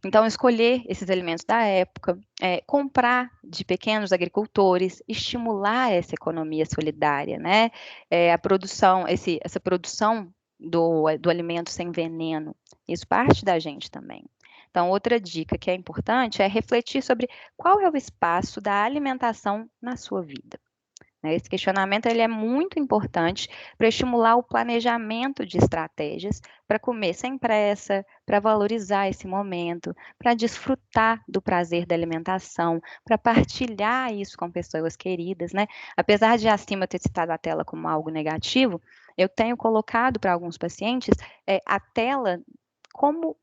Então, escolher esses alimentos da época, comprar de pequenos agricultores, estimular essa economia solidária, né? A produção, essa produção do alimento sem veneno, isso parte da gente também. Então, outra dica que é importante é refletir sobre qual é o espaço da alimentação na sua vida. né? Esse questionamento ele é muito importante para estimular o planejamento de estratégias para comer sem pressa, para valorizar esse momento, para desfrutar do prazer da alimentação, para partilhar isso com pessoas queridas, né? Apesar de acima ter citado a tela como algo negativo, eu tenho colocado para alguns pacientes a tela como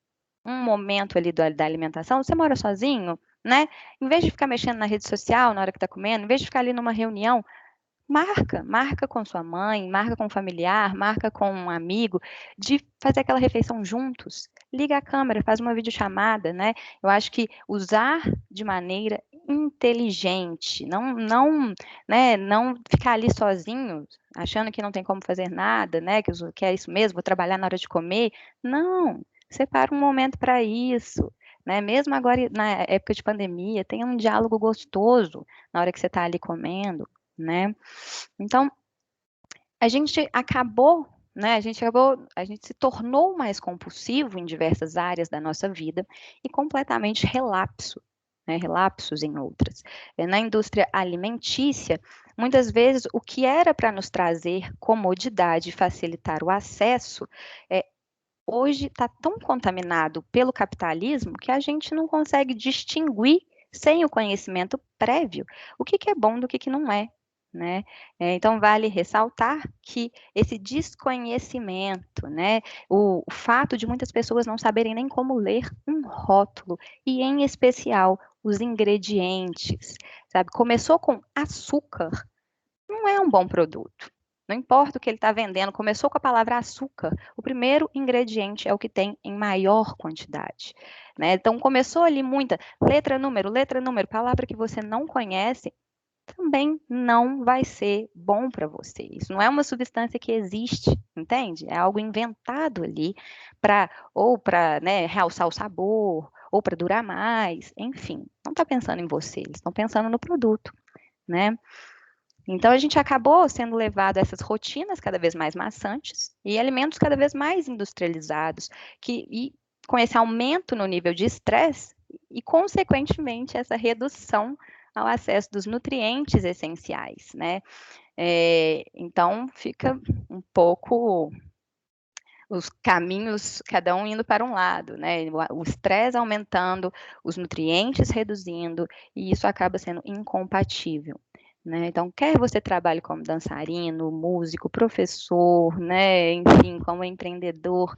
um momento ali da alimentação. Você mora sozinho, né? Em vez de ficar mexendo na rede social na hora que está comendo, em vez de ficar ali numa reunião, marca com sua mãe, marca com um familiar, marca com um amigo, de fazer aquela refeição juntos. Liga a câmera, faz uma videochamada, né? Eu acho que usar de maneira inteligente, não ficar ali sozinho, achando que não tem como fazer nada, né? Que é isso mesmo, vou trabalhar na hora de comer. Não, separa um momento para isso. Né? Mesmo agora, na época de pandemia, tenha um diálogo gostoso na hora que você está ali comendo, né? Então, a gente acabou, né? A gente se tornou mais compulsivo em diversas áreas da nossa vida e completamente relapso, né? Relapsos em outras. Na indústria alimentícia, muitas vezes o que era para nos trazer comodidade e facilitar o acesso, hoje está tão contaminado pelo capitalismo que a gente não consegue distinguir, sem o conhecimento prévio, o que é bom do que não é. Né? Então, vale ressaltar que esse desconhecimento, né, o fato de muitas pessoas não saberem nem como ler um rótulo, e em especial os ingredientes, sabe? Começou com açúcar, não é um bom produto. Não importa o que ele está vendendo, começou com a palavra açúcar, o primeiro ingrediente é o que tem em maior quantidade. Né? Então, começou ali muita letra, número, palavra que você não conhece, também não vai ser bom para você. Isso não é uma substância que existe, entende? É algo inventado ali para né, realçar o sabor, ou para durar mais, enfim. Não está pensando em você, eles estão pensando no produto, né? Então, a gente acabou sendo levado a essas rotinas cada vez mais maçantes e alimentos cada vez mais industrializados, e com esse aumento no nível de estresse e, consequentemente, essa redução ao acesso dos nutrientes essenciais, né? Então, fica um pouco os caminhos, cada um indo para um lado, né? O estresse aumentando, os nutrientes reduzindo, e isso acaba sendo incompatível. Né? Então, quer você trabalhe como dançarino, músico, professor, né? Enfim, como empreendedor,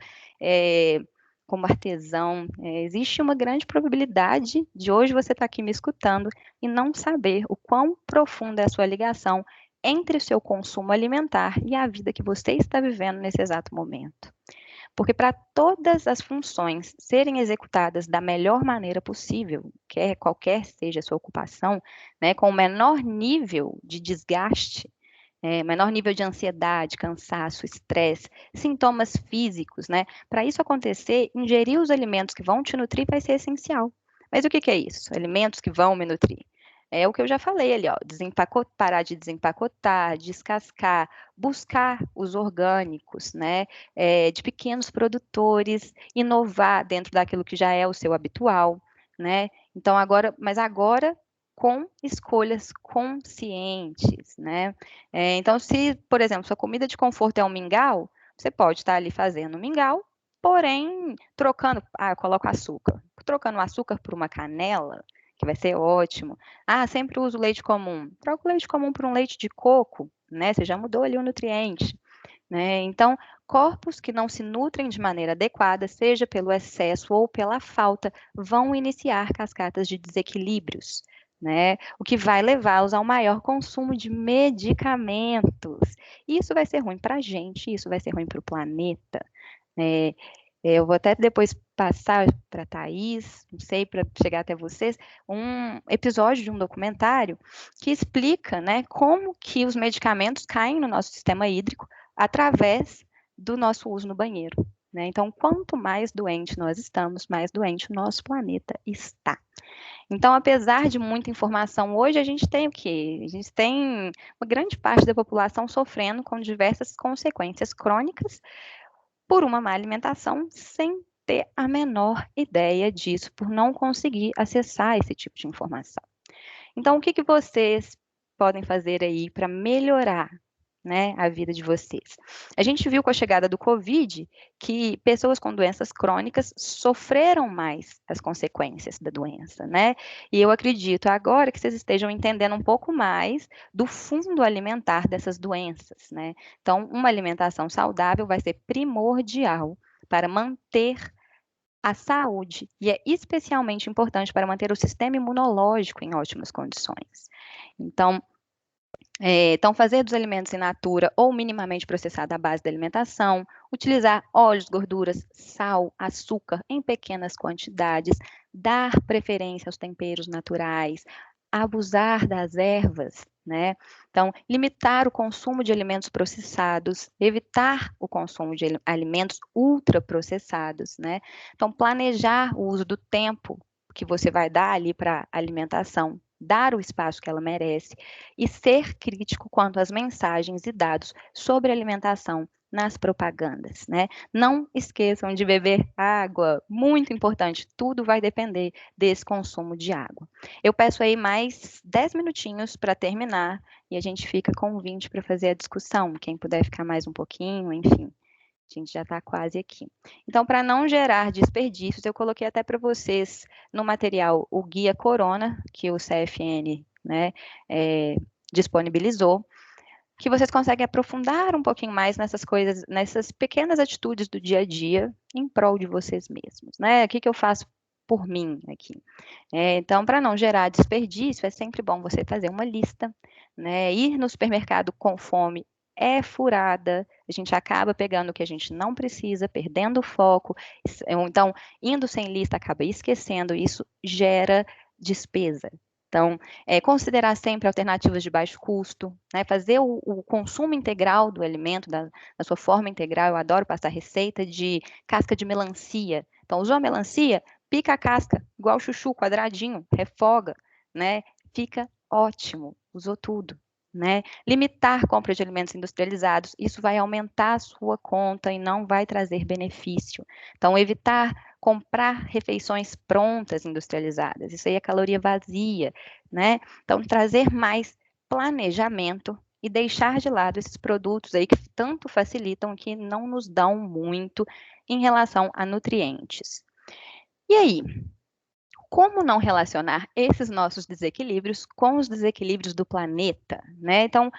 como artesão, existe uma grande probabilidade de hoje você estar aqui me escutando e não saber o quão profunda é a sua ligação entre o seu consumo alimentar e a vida que você está vivendo nesse exato momento. Porque para todas as funções serem executadas da melhor maneira possível, qualquer seja a sua ocupação, né, com o menor nível de desgaste, menor nível de ansiedade, cansaço, estresse, sintomas físicos, né? Para isso acontecer, ingerir os alimentos que vão te nutrir vai ser essencial. Mas o que é isso? Alimentos que vão me nutrir. É o que eu já falei ali, ó, parar de desempacotar, descascar, buscar os orgânicos, né, de pequenos produtores, inovar dentro daquilo que já é o seu habitual, né? Então mas agora com escolhas conscientes, né? Então, se, por exemplo, sua comida de conforto é um mingau, você pode estar ali fazendo um mingau, porém trocando, eu coloco açúcar, trocando o açúcar por uma canela, que vai ser ótimo. Sempre uso leite comum. Troca o leite comum por um leite de coco, né? Você já mudou ali o nutriente, né? Então, corpos que não se nutrem de maneira adequada, seja pelo excesso ou pela falta, vão iniciar cascatas de desequilíbrios, né? O que vai levá-los ao maior consumo de medicamentos. Isso vai ser ruim para a gente, isso vai ser ruim para o planeta, né? Eu vou até depois passar para a Thaís, não sei, para chegar até vocês, um episódio de um documentário que explica, né, como que os medicamentos caem no nosso sistema hídrico através do nosso uso no banheiro. Né? Então, quanto mais doente nós estamos, mais doente o nosso planeta está. Então, apesar de muita informação, hoje a gente tem o quê? A gente tem uma grande parte da população sofrendo com diversas consequências crônicas por uma má alimentação, sem ter a menor ideia disso, por não conseguir acessar esse tipo de informação. Então, o que vocês podem fazer aí para melhorar, né, a vida de vocês? A gente viu com a chegada do Covid que pessoas com doenças crônicas sofreram mais as consequências da doença, né? E eu acredito agora que vocês estejam entendendo um pouco mais do fundo alimentar dessas doenças, né? Então, uma alimentação saudável vai ser primordial para manter a saúde e é especialmente importante para manter o sistema imunológico em ótimas condições. Então, fazer dos alimentos in natura ou minimamente processado à base da alimentação, utilizar óleos, gorduras, sal, açúcar em pequenas quantidades, dar preferência aos temperos naturais, abusar das ervas, né? Então, limitar o consumo de alimentos processados, evitar o consumo de alimentos ultraprocessados, né? Então, planejar o uso do tempo que você vai dar ali para a alimentação, dar o espaço que ela merece e ser crítico quanto às mensagens e dados sobre alimentação nas propagandas, né? Não esqueçam de beber água, muito importante, tudo vai depender desse consumo de água. Eu peço aí mais 10 minutinhos para terminar e a gente fica com 20 para fazer a discussão, quem puder ficar mais um pouquinho, enfim. A gente já está quase aqui. Então, para não gerar desperdícios, eu coloquei até para vocês no material o Guia Corona, que o CFN, né, disponibilizou, que vocês conseguem aprofundar um pouquinho mais nessas coisas, nessas pequenas atitudes do dia a dia, em prol de vocês mesmos, né? O que eu faço por mim aqui? Então, para não gerar desperdício, é sempre bom você fazer uma lista, né? Ir no supermercado com fome é furada, a gente acaba pegando o que a gente não precisa, perdendo o foco, então, indo sem lista, acaba esquecendo, isso gera despesa. Então, considerar sempre alternativas de baixo custo, né? Fazer o consumo integral do alimento, da sua forma integral. Eu adoro passar receita de casca de melancia. Então, usou a melancia, pica a casca, igual chuchu, quadradinho, refoga, né? Fica ótimo, usou tudo, né? Limitar a compra de alimentos industrializados, isso vai aumentar a sua conta e não vai trazer benefício. Então, evitar comprar refeições prontas industrializadas, isso aí é caloria vazia, né? Então, trazer mais planejamento e deixar de lado esses produtos aí que tanto facilitam que não nos dão muito em relação a nutrientes. E aí, como não relacionar esses nossos desequilíbrios com os desequilíbrios do planeta, né? Então,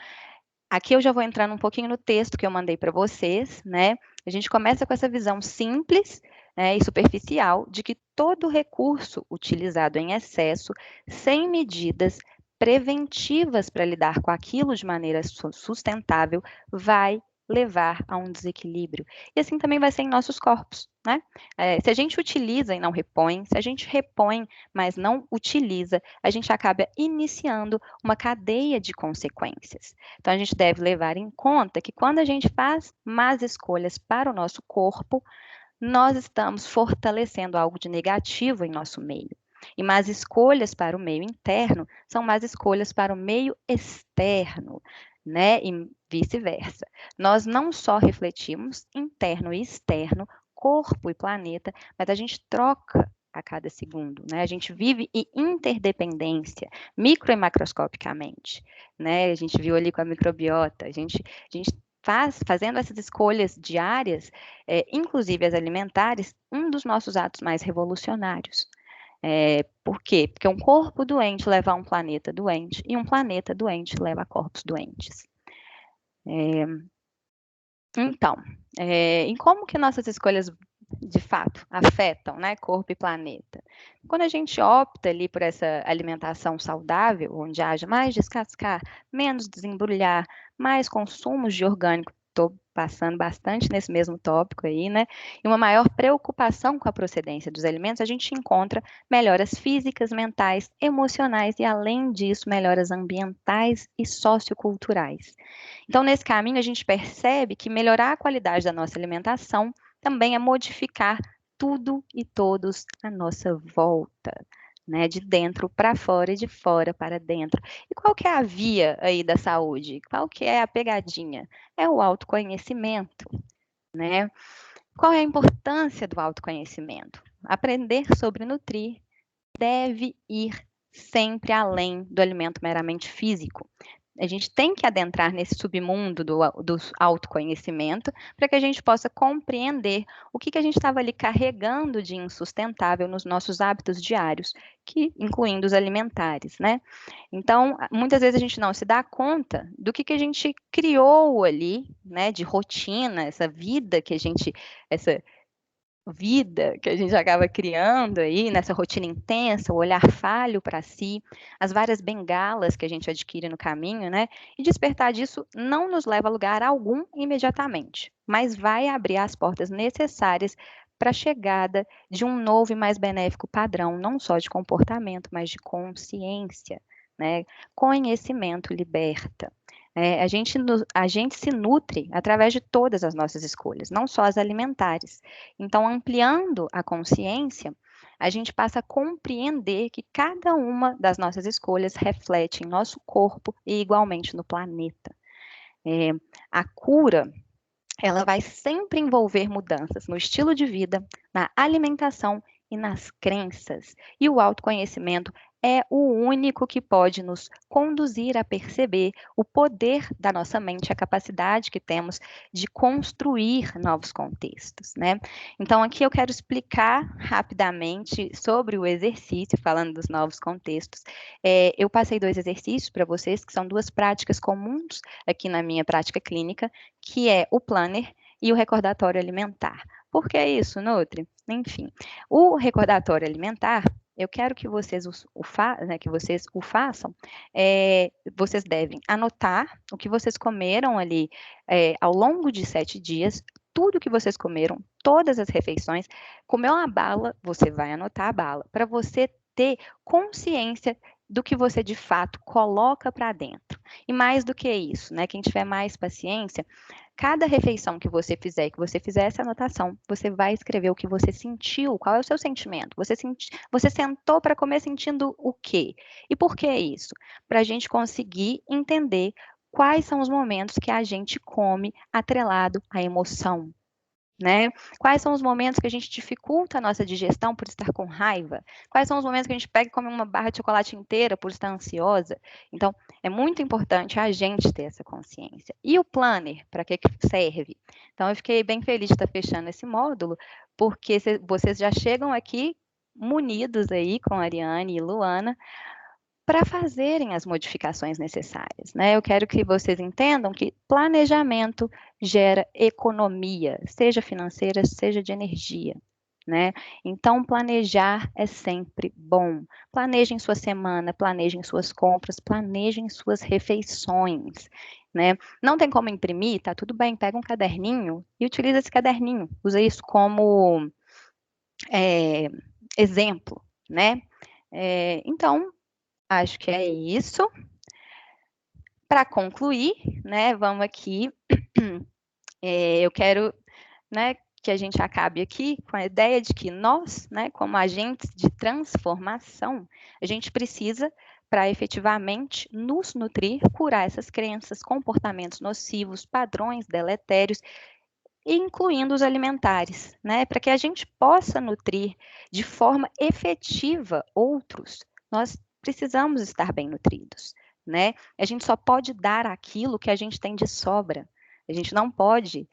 aqui eu já vou entrar um pouquinho no texto que eu mandei para vocês, né? A gente começa com essa visão simples, né, e superficial de que todo recurso utilizado em excesso, sem medidas preventivas para lidar com aquilo de maneira sustentável, vai levar a um desequilíbrio. E assim também vai ser em nossos corpos, né? Se a gente utiliza e não repõe, se a gente repõe, mas não utiliza, a gente acaba iniciando uma cadeia de consequências. Então, a gente deve levar em conta que quando a gente faz más escolhas para o nosso corpo, nós estamos fortalecendo algo de negativo em nosso meio. E más escolhas para o meio interno são más escolhas para o meio externo, né? E vice-versa. Nós não só refletimos interno e externo, corpo e planeta, mas a gente troca a cada segundo, né? A gente vive em interdependência, micro e macroscopicamente, né? A gente viu ali com a microbiota, a gente fazendo essas escolhas diárias, inclusive as alimentares, um dos nossos atos mais revolucionários. Por quê? Porque um corpo doente leva a um planeta doente, e um planeta doente leva a corpos doentes. Então, em como que nossas escolhas, de fato, afetam, né, corpo e planeta? Quando a gente opta ali por essa alimentação saudável, onde haja mais descascar, menos desembrulhar, mais consumos de orgânico, estou passando bastante nesse mesmo tópico aí, né? E uma maior preocupação com a procedência dos alimentos, a gente encontra melhoras físicas, mentais, emocionais e, além disso, melhoras ambientais e socioculturais. Então, nesse caminho, a gente percebe que melhorar a qualidade da nossa alimentação também é modificar tudo e todos à nossa volta, né? De dentro para fora e de fora para dentro. E qual que é a via aí da saúde? Qual que é a pegadinha? É o autoconhecimento, né? Qual é a importância do autoconhecimento? Aprender sobre nutrir deve ir sempre além do alimento meramente físico. A gente tem que adentrar nesse submundo do autoconhecimento para que a gente possa compreender o que a gente estava ali carregando de insustentável nos nossos hábitos diários, incluindo os alimentares, né? Então, muitas vezes a gente não se dá conta do que a gente criou ali, né, de rotina, essa vida que a gente acaba criando aí, nessa rotina intensa, o olhar falho para si, as várias bengalas que a gente adquire no caminho, né? E despertar disso não nos leva a lugar algum imediatamente, mas vai abrir as portas necessárias para a chegada de um novo e mais benéfico padrão, não só de comportamento, mas de consciência, né? Conhecimento liberta. A gente se nutre através de todas as nossas escolhas, não só as alimentares. Então, ampliando a consciência, a gente passa a compreender que cada uma das nossas escolhas reflete em nosso corpo e igualmente no planeta. A cura, ela vai sempre envolver mudanças no estilo de vida, na alimentação e nas crenças. E o autoconhecimento é o único que pode nos conduzir a perceber o poder da nossa mente, a capacidade que temos de construir novos contextos, né? Então, aqui eu quero explicar rapidamente sobre o exercício, falando dos novos contextos. Eu passei 2 exercícios para vocês, que são 2 práticas comuns aqui na minha prática clínica, que é o planner e o recordatório alimentar. Por que isso, Nutri? Enfim, o recordatório alimentar, eu quero que vocês o façam. Vocês devem anotar o que vocês comeram ali ao longo de 7 dias, tudo que vocês comeram, todas as refeições. Comeu uma bala, você vai anotar a bala, para você ter consciência do que você de fato coloca para dentro. E mais do que isso, né? Quem tiver mais paciência, cada refeição que você fizer essa anotação, você vai escrever o que você sentiu, qual é o seu sentimento. Você sentou para comer sentindo o quê? E por que isso? Para a gente conseguir entender quais são os momentos que a gente come atrelado à emoção. Né? Quais são os momentos que a gente dificulta a nossa digestão por estar com raiva? Quais são os momentos que a gente pega e come uma barra de chocolate inteira por estar ansiosa? Então, é muito importante a gente ter essa consciência. E o planner, para que serve? Então, eu fiquei bem feliz de estar fechando esse módulo, porque vocês já chegam aqui munidos aí com a Ariane e Luana, para fazerem as modificações necessárias, né? Eu quero que vocês entendam que planejamento gera economia, seja financeira, seja de energia, né? Então, planejar é sempre bom. Planejem sua semana, planejem suas compras, planejem suas refeições, né? Não tem como imprimir, tá tudo bem, pega um caderninho e utiliza esse caderninho. Usa isso como exemplo, né? Então, acho que é isso. Para concluir, né, vamos aqui, eu quero, né, que a gente acabe aqui com a ideia de que nós, né, como agentes de transformação, a gente precisa, para efetivamente nos nutrir, curar essas crenças, comportamentos nocivos, padrões deletérios, incluindo os alimentares, né, para que a gente possa nutrir de forma efetiva outros. Nós precisamos estar bem nutridos, né? A gente só pode dar aquilo que a gente tem de sobra. A gente não pode,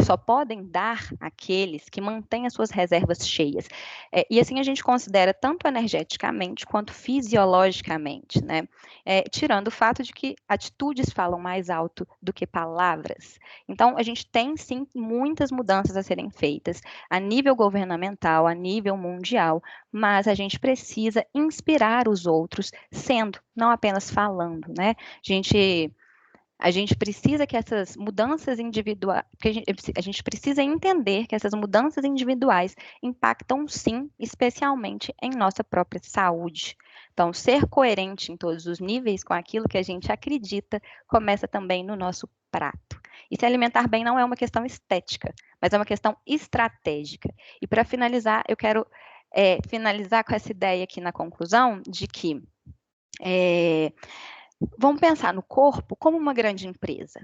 só podem dar aqueles que mantêm as suas reservas cheias. E assim a gente considera tanto energeticamente quanto fisiologicamente, né? Tirando o fato de que atitudes falam mais alto do que palavras. Então, a gente tem sim muitas mudanças a serem feitas a nível governamental, a nível mundial, mas a gente precisa inspirar os outros sendo, não apenas falando, né? A gente precisa que essas mudanças individuais, a gente precisa entender que essas mudanças individuais impactam sim, especialmente em nossa própria saúde. Então, ser coerente em todos os níveis com aquilo que a gente acredita começa também no nosso prato. E se alimentar bem não é uma questão estética, mas é uma questão estratégica. E para finalizar, eu quero finalizar com essa ideia aqui na conclusão de que vamos pensar no corpo como uma grande empresa,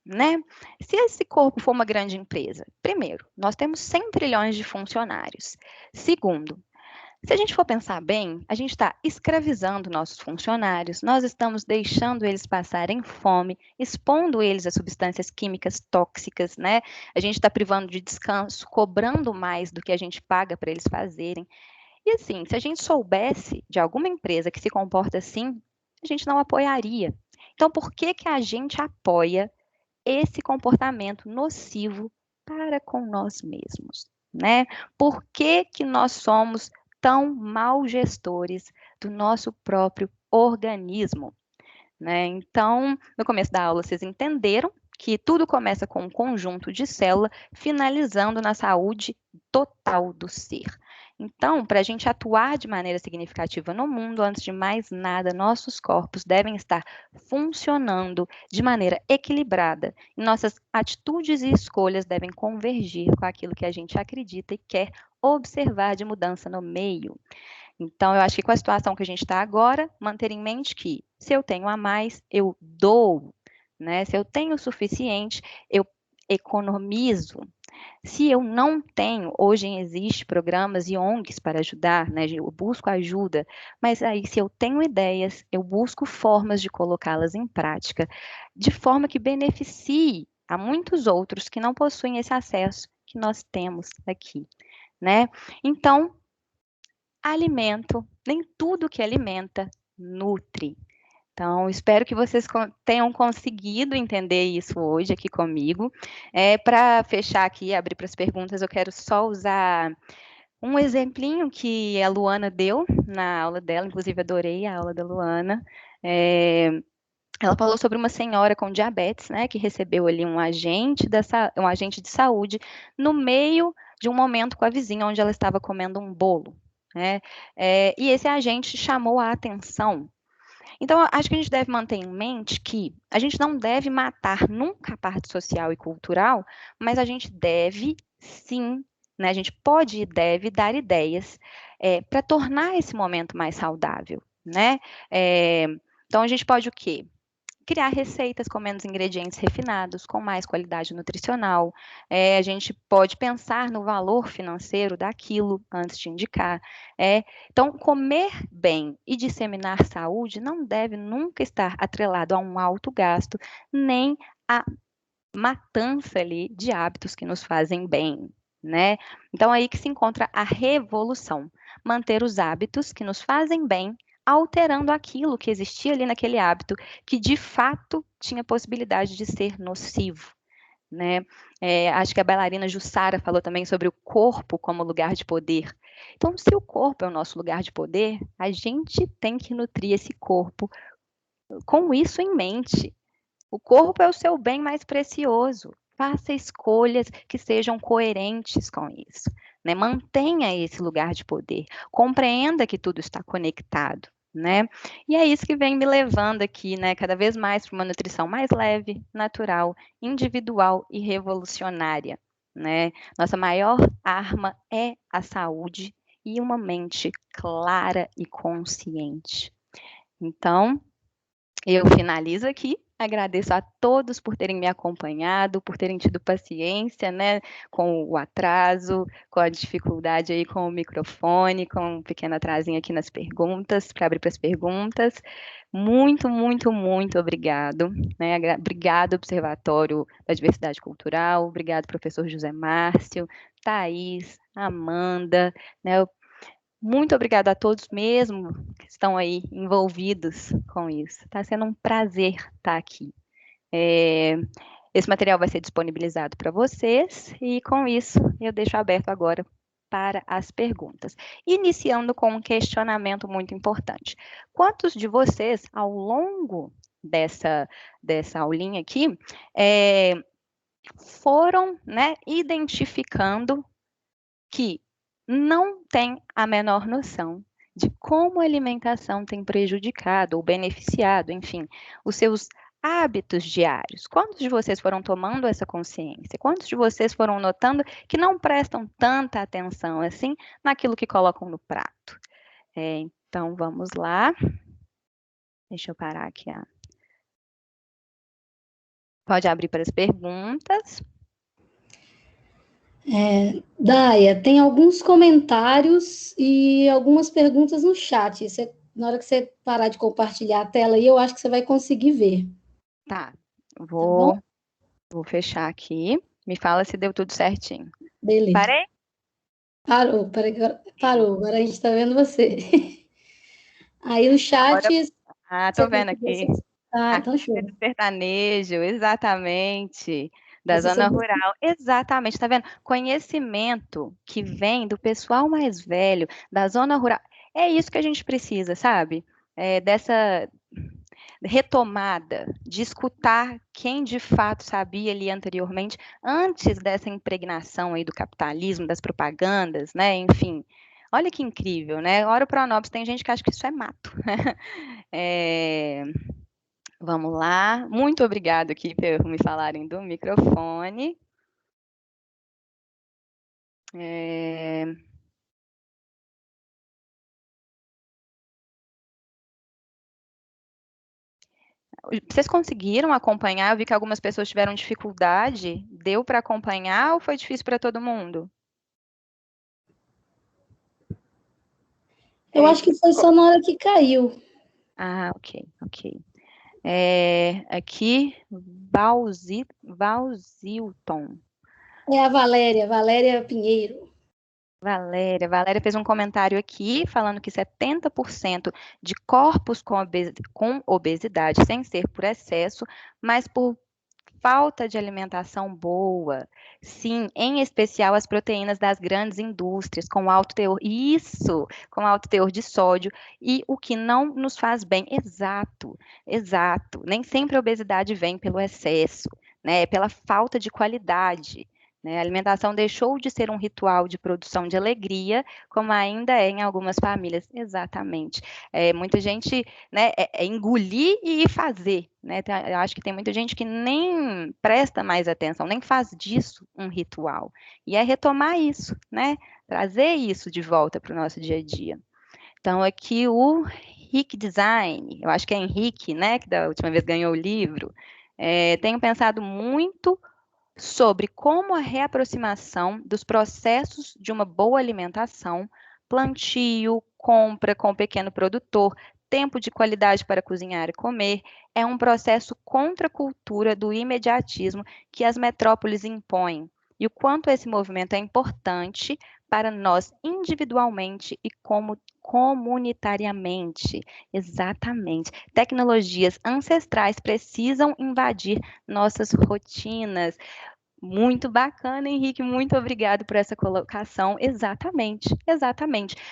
né? Se esse corpo for uma grande empresa, primeiro, nós temos 100 trilhões de funcionários. Segundo, Se a gente for pensar bem, a gente está escravizando nossos funcionários, nós estamos deixando eles passarem fome, expondo eles a substâncias químicas tóxicas, né? A gente está privando de descanso, cobrando mais do que a gente paga para eles fazerem. E assim, se a gente soubesse de alguma empresa que se comporta assim, a gente não apoiaria. Então, por que que a gente apoia esse comportamento nocivo para com nós mesmos, né? Por que que nós somos tão mal gestores do nosso próprio organismo, né? Então, no começo da aula, vocês entenderam que tudo começa com um conjunto de célula, finalizando na saúde total do ser. Então, para a gente atuar de maneira significativa no mundo, antes de mais nada, nossos corpos devem estar funcionando de maneira equilibrada e nossas atitudes e escolhas devem convergir com aquilo que a gente acredita e quer observar de mudança no meio. Então, eu acho que com a situação que a gente está agora, manter em mente que se eu tenho a mais, eu dou, né? Se eu tenho o suficiente, eu economizo. Se eu não tenho, hoje existem programas e ONGs para ajudar, né? Eu busco ajuda, mas aí se eu tenho ideias, eu busco formas de colocá-las em prática, de forma que beneficie a muitos outros que não possuem esse acesso que nós temos aqui, né? Então, alimento, nem tudo que alimenta nutre. Então, espero que vocês tenham conseguido entender isso hoje aqui comigo. Para fechar aqui e abrir para as perguntas, eu quero só usar um exemplinho que a Luana deu na aula dela, inclusive adorei a aula da Luana. Ela falou sobre uma senhora com diabetes, né, que recebeu ali um agente de saúde no meio de um momento com a vizinha, onde ela estava comendo um bolo, né? E esse agente chamou a atenção. Então, acho que a gente deve manter em mente que a gente não deve matar nunca a parte social e cultural, mas a gente deve, sim, né, a gente pode e deve dar ideias para tornar esse momento mais saudável, né? Então, a gente pode o quê? Criar receitas com menos ingredientes refinados, com mais qualidade nutricional. A gente pode pensar no valor financeiro daquilo antes de indicar. Então, comer bem e disseminar saúde não deve nunca estar atrelado a um alto gasto, nem a matança ali de hábitos que nos fazem bem, né? Então, aí que se encontra a revolução. Manter os hábitos que nos fazem bem, alterando aquilo que existia ali naquele hábito, que de fato tinha possibilidade de ser nocivo, né? Acho que a bailarina Jussara falou também sobre o corpo como lugar de poder. Então, se o corpo é o nosso lugar de poder, a gente tem que nutrir esse corpo com isso em mente. O corpo é o seu bem mais precioso. Faça escolhas que sejam coerentes com isso, né? Mantenha esse lugar de poder. Compreenda que tudo está conectado, né? E é isso que vem me levando aqui, né? Cada vez mais para uma nutrição mais leve, natural, individual e revolucionária, né? Nossa maior arma é a saúde e uma mente clara e consciente. Então, eu finalizo aqui, agradeço a todos por terem me acompanhado, por terem tido paciência, né, com o atraso, com a dificuldade aí com o microfone, com um pequeno atrasinho aqui nas perguntas, para abrir para as perguntas. Muito, muito, muito obrigado, né? Obrigado, Observatório da Diversidade Cultural, obrigado, professor José Márcio, Thaís, Amanda, né? Muito obrigada a todos mesmo que estão aí envolvidos com isso. Está sendo um prazer estar aqui. Esse material vai ser disponibilizado para vocês e com isso eu deixo aberto agora para as perguntas. Iniciando com um questionamento muito importante. Quantos de vocês, ao longo dessa aulinha aqui, foram, né, identificando que não tem a menor noção de como a alimentação tem prejudicado ou beneficiado, enfim, os seus hábitos diários? Quantos de vocês foram tomando essa consciência? Quantos de vocês foram notando que não prestam tanta atenção assim naquilo que colocam no prato? Então, vamos lá. Deixa eu parar aqui. Pode abrir para as perguntas. Daia, tem alguns comentários e algumas perguntas no chat. Na hora que você parar de compartilhar a tela aí, eu acho que você vai conseguir ver. Tá, bom? vou fechar aqui. Me fala se deu tudo certinho. Beleza. Parei? Parou, parou. Agora a gente está vendo você. Aí o chat... Tô vendo aqui. Então show. Do sertanejo, exatamente. Da zona rural, exatamente, tá vendo? Conhecimento que vem do pessoal mais velho, da zona rural. É isso que a gente precisa, sabe? Dessa retomada, de escutar quem de fato sabia ali anteriormente, antes dessa impregnação aí do capitalismo, das propagandas, né? Enfim, olha que incrível, né? Ora Pronobis, tem gente que acha que isso é mato. Vamos lá. Muito obrigado aqui por me falarem do microfone. Vocês conseguiram acompanhar? Eu vi que algumas pessoas tiveram dificuldade. Deu para acompanhar ou foi difícil para todo mundo? Eu acho que foi só na hora que caiu. Ah, ok. Aqui, Valzilton. É a Valéria Pinheiro. Valéria fez um comentário aqui falando que 70% de corpos com obesidade, sem ser por excesso, mas por falta de alimentação boa. Sim, em especial as proteínas das grandes indústrias, com alto teor, com alto teor de sódio, e o que não nos faz bem. Exato. Nem sempre a obesidade vem pelo excesso, né? É pela falta de qualidade. Né? A alimentação deixou de ser um ritual de produção de alegria, como ainda é em algumas famílias. Exatamente. Muita gente, né, engolir e fazer. Né? Eu acho que tem muita gente que nem presta mais atenção, nem faz disso um ritual. E é retomar isso, né? Trazer isso de volta para o nosso dia a dia. Então, aqui o Rick Design, eu acho que é Henrique, né, que da última vez ganhou o livro, tenho pensado muito sobre como a reaproximação dos processos de uma boa alimentação, plantio, compra com o pequeno produtor, tempo de qualidade para cozinhar e comer, é um processo contra a cultura do imediatismo que as metrópoles impõem, e o quanto esse movimento é importante para nós individualmente e como comunitariamente. Exatamente. Tecnologias ancestrais precisam invadir nossas rotinas. Muito bacana, Henrique. Muito obrigado por essa colocação. Exatamente.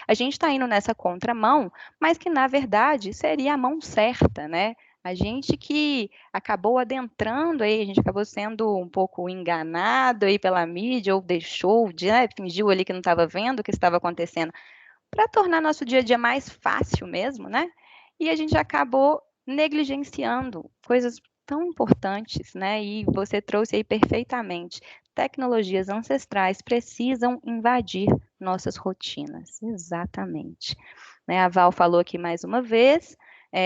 A gente está indo nessa contramão, mas que, na verdade, seria a mão certa, né? A gente que acabou adentrando aí, a gente acabou sendo um pouco enganado aí pela mídia, ou deixou de, né, fingiu ali que não estava vendo o que estava acontecendo, para tornar nosso dia a dia mais fácil mesmo, né? E a gente acabou negligenciando coisas tão importantes, né? E você trouxe aí perfeitamente. Tecnologias ancestrais precisam invadir nossas rotinas. Exatamente. Né? A Val falou aqui mais uma vez.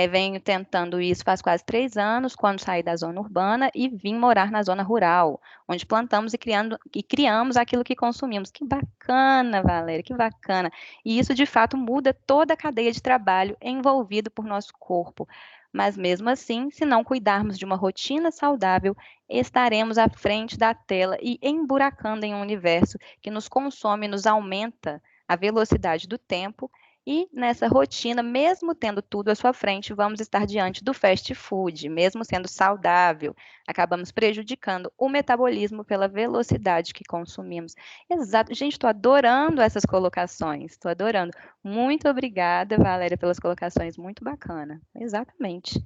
Venho tentando isso faz quase 3 anos, quando saí da zona urbana e vim morar na zona rural, onde plantamos e criamos aquilo que consumimos. Que bacana, Valéria, que bacana. E isso, de fato, muda toda a cadeia de trabalho envolvido por nosso corpo. Mas, mesmo assim, se não cuidarmos de uma rotina saudável, estaremos à frente da tela e emburacando em um universo que nos consome e nos aumenta a velocidade do tempo. E nessa rotina, mesmo tendo tudo à sua frente, vamos estar diante do fast food, mesmo sendo saudável. Acabamos prejudicando o metabolismo pela velocidade que consumimos. Exato. Gente, estou adorando essas colocações, estou adorando. Muito obrigada, Valéria, pelas colocações, muito bacana. Exatamente.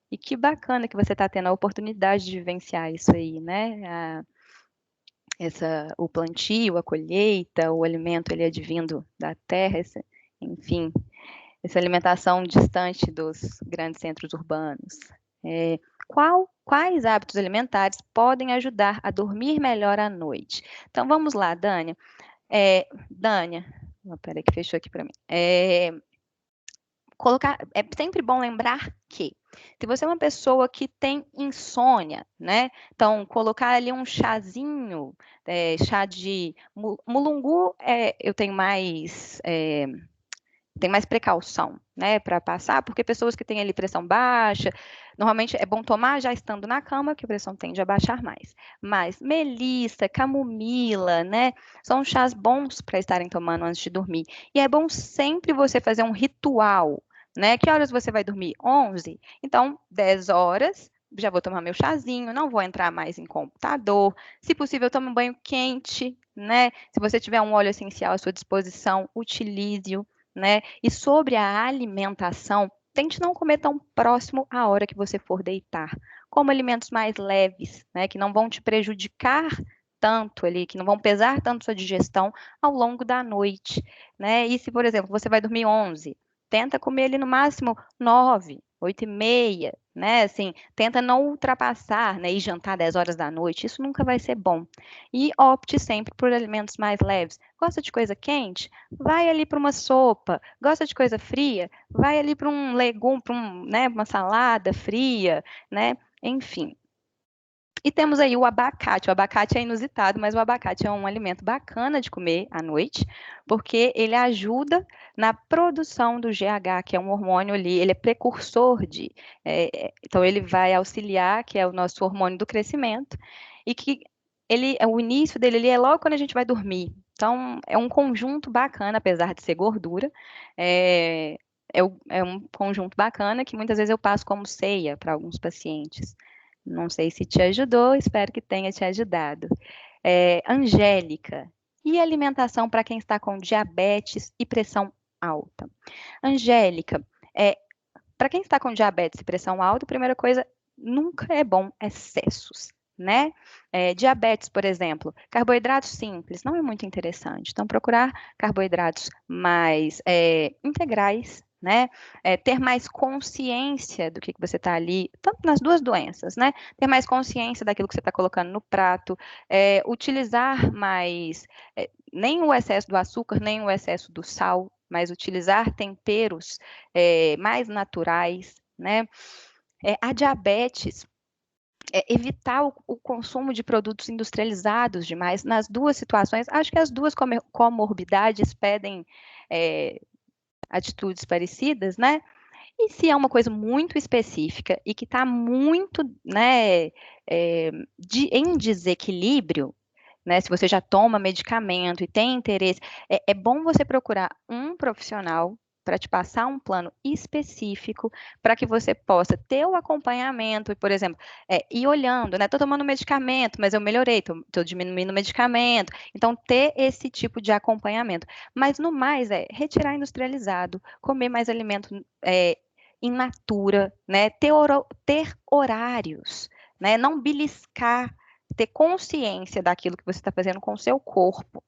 E que bacana que você está tendo a oportunidade de vivenciar isso aí, né? O plantio, a colheita, o alimento ele advindo da terra, enfim, essa alimentação distante dos grandes centros urbanos. Quais hábitos alimentares podem ajudar a dormir melhor à noite? Então, vamos lá, Dânia. Dânia, peraí que fechou aqui para mim. É sempre bom lembrar que, se você é uma pessoa que tem insônia, né? Então, colocar ali um chazinho, chá de mulungu, eu tenho mais precaução, né, para passar, porque pessoas que têm ali pressão baixa, normalmente é bom tomar já estando na cama, que a pressão tende a baixar mais. Mas melissa, camomila, né, são chás bons para estarem tomando antes de dormir. E é bom sempre você fazer um ritual, né? Que horas você vai dormir? 11? Então, 10 horas, já vou tomar meu chazinho, não vou entrar mais em computador. Se possível, tome um banho quente, né? Se você tiver um óleo essencial à sua disposição, utilize-o. Né? E sobre a alimentação, tente não comer tão próximo à hora que você for deitar. Coma alimentos mais leves, né? Que não vão te prejudicar tanto ali, que não vão pesar tanto sua digestão ao longo da noite, né? E se, por exemplo, você vai dormir 11, tenta comer ali no máximo 9, 8h30, né? Assim, tenta não ultrapassar, né? E jantar 10 horas da noite, isso nunca vai ser bom. E opte sempre por alimentos mais leves. Gosta de coisa quente? Vai ali para uma sopa. Gosta de coisa fria? Vai ali para um legume, para né, uma salada fria, né? Enfim. E temos aí o abacate. O abacate é inusitado, mas o abacate é um alimento bacana de comer à noite, porque ele ajuda na produção do GH, que é um hormônio ali, ele é precursor então ele vai auxiliar, que é o nosso hormônio do crescimento, e que o início dele ali é logo quando a gente vai dormir. Então, é um conjunto bacana, apesar de ser gordura, é um conjunto bacana que muitas vezes eu passo como ceia para alguns pacientes. Não sei se te ajudou, espero que tenha te ajudado. Angélica, e alimentação para quem está com diabetes e pressão alta? Angélica, para quem está com diabetes e pressão alta, a primeira coisa, nunca é bom excessos, né? Diabetes, por exemplo, carboidratos simples, não é muito interessante. Então, procurar carboidratos mais integrais, né? Ter mais consciência do que você está ali, tanto nas duas doenças, né? Ter mais consciência daquilo que você está colocando no prato, utilizar mais, nem o excesso do açúcar, nem o excesso do sal, mas utilizar temperos mais naturais, né? A diabetes, evitar o consumo de produtos industrializados demais. Nas duas situações, acho que as duas comorbidades pedem atitudes parecidas, né? E se é uma coisa muito específica e que está muito, né, em desequilíbrio, né, se você já toma medicamento e tem interesse, é bom você procurar um profissional para te passar um plano específico para que você possa ter o acompanhamento, e, por exemplo, ir olhando, né? Estou tomando medicamento, mas eu melhorei, estou diminuindo o medicamento. Então, ter esse tipo de acompanhamento. Mas, no mais, retirar industrializado, comer mais alimento in natura, né? Ter horários, né? Não beliscar, ter consciência daquilo que você está fazendo com o seu corpo.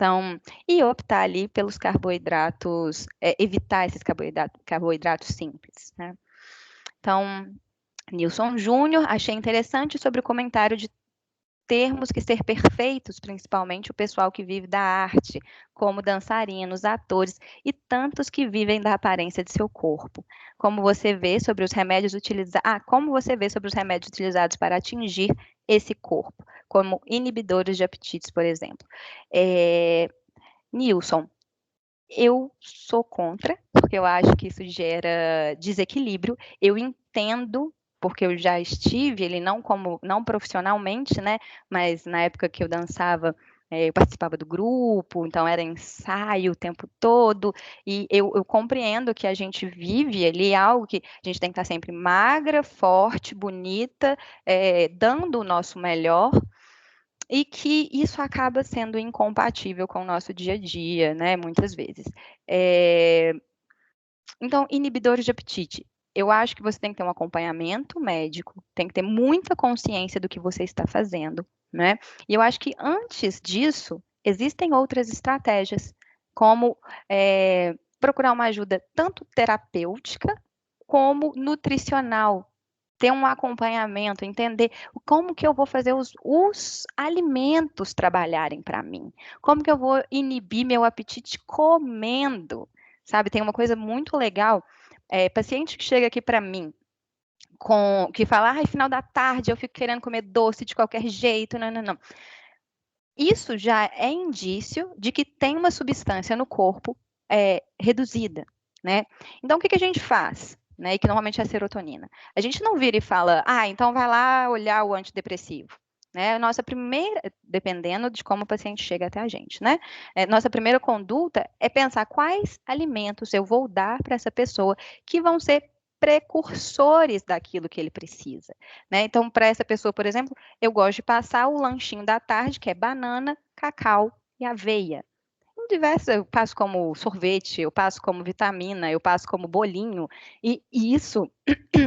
Então, e optar ali pelos carboidratos, evitar esses carboidratos simples, né? Então, Nilson Júnior, achei interessante sobre o comentário de termos que ser perfeitos, principalmente o pessoal que vive da arte, como dançarinos, atores e tantos que vivem da aparência de seu corpo. Como você vê sobre os remédios utilizados para atingir esse corpo, como inibidores de apetites, por exemplo. Nilson, eu sou contra, porque eu acho que isso gera desequilíbrio. Eu entendo, porque eu já estive, ele não profissionalmente, né? Mas na época que eu dançava, eu participava do grupo, então era ensaio o tempo todo, e eu compreendo que a gente vive ali algo que a gente tem que estar sempre magra, forte, bonita, dando o nosso melhor, e que isso acaba sendo incompatível com o nosso dia a dia, né, muitas vezes. Então, inibidores de apetite. Eu acho que você tem que ter um acompanhamento médico, tem que ter muita consciência do que você está fazendo, né? E eu acho que antes disso, existem outras estratégias, como procurar uma ajuda tanto terapêutica como nutricional, ter um acompanhamento, entender como que eu vou fazer os alimentos trabalharem para mim, como que eu vou inibir meu apetite comendo, sabe? Tem uma coisa muito legal paciente que chega aqui para mim, que fala, final da tarde eu fico querendo comer doce de qualquer jeito, não. Isso já é indício de que tem uma substância no corpo reduzida, né? Então, o que a gente faz? Né, e que normalmente é a serotonina. A gente não vira e fala, então vai lá olhar o antidepressivo. Né? Nossa primeira, dependendo de como o paciente chega até a gente, né? Nossa primeira conduta é pensar quais alimentos eu vou dar para essa pessoa que vão ser precursores daquilo que ele precisa. Né? Então, para essa pessoa, por exemplo, eu gosto de passar o lanchinho da tarde, que é banana, cacau e aveia. Eu passo como sorvete, eu passo como vitamina, eu passo como bolinho, e isso,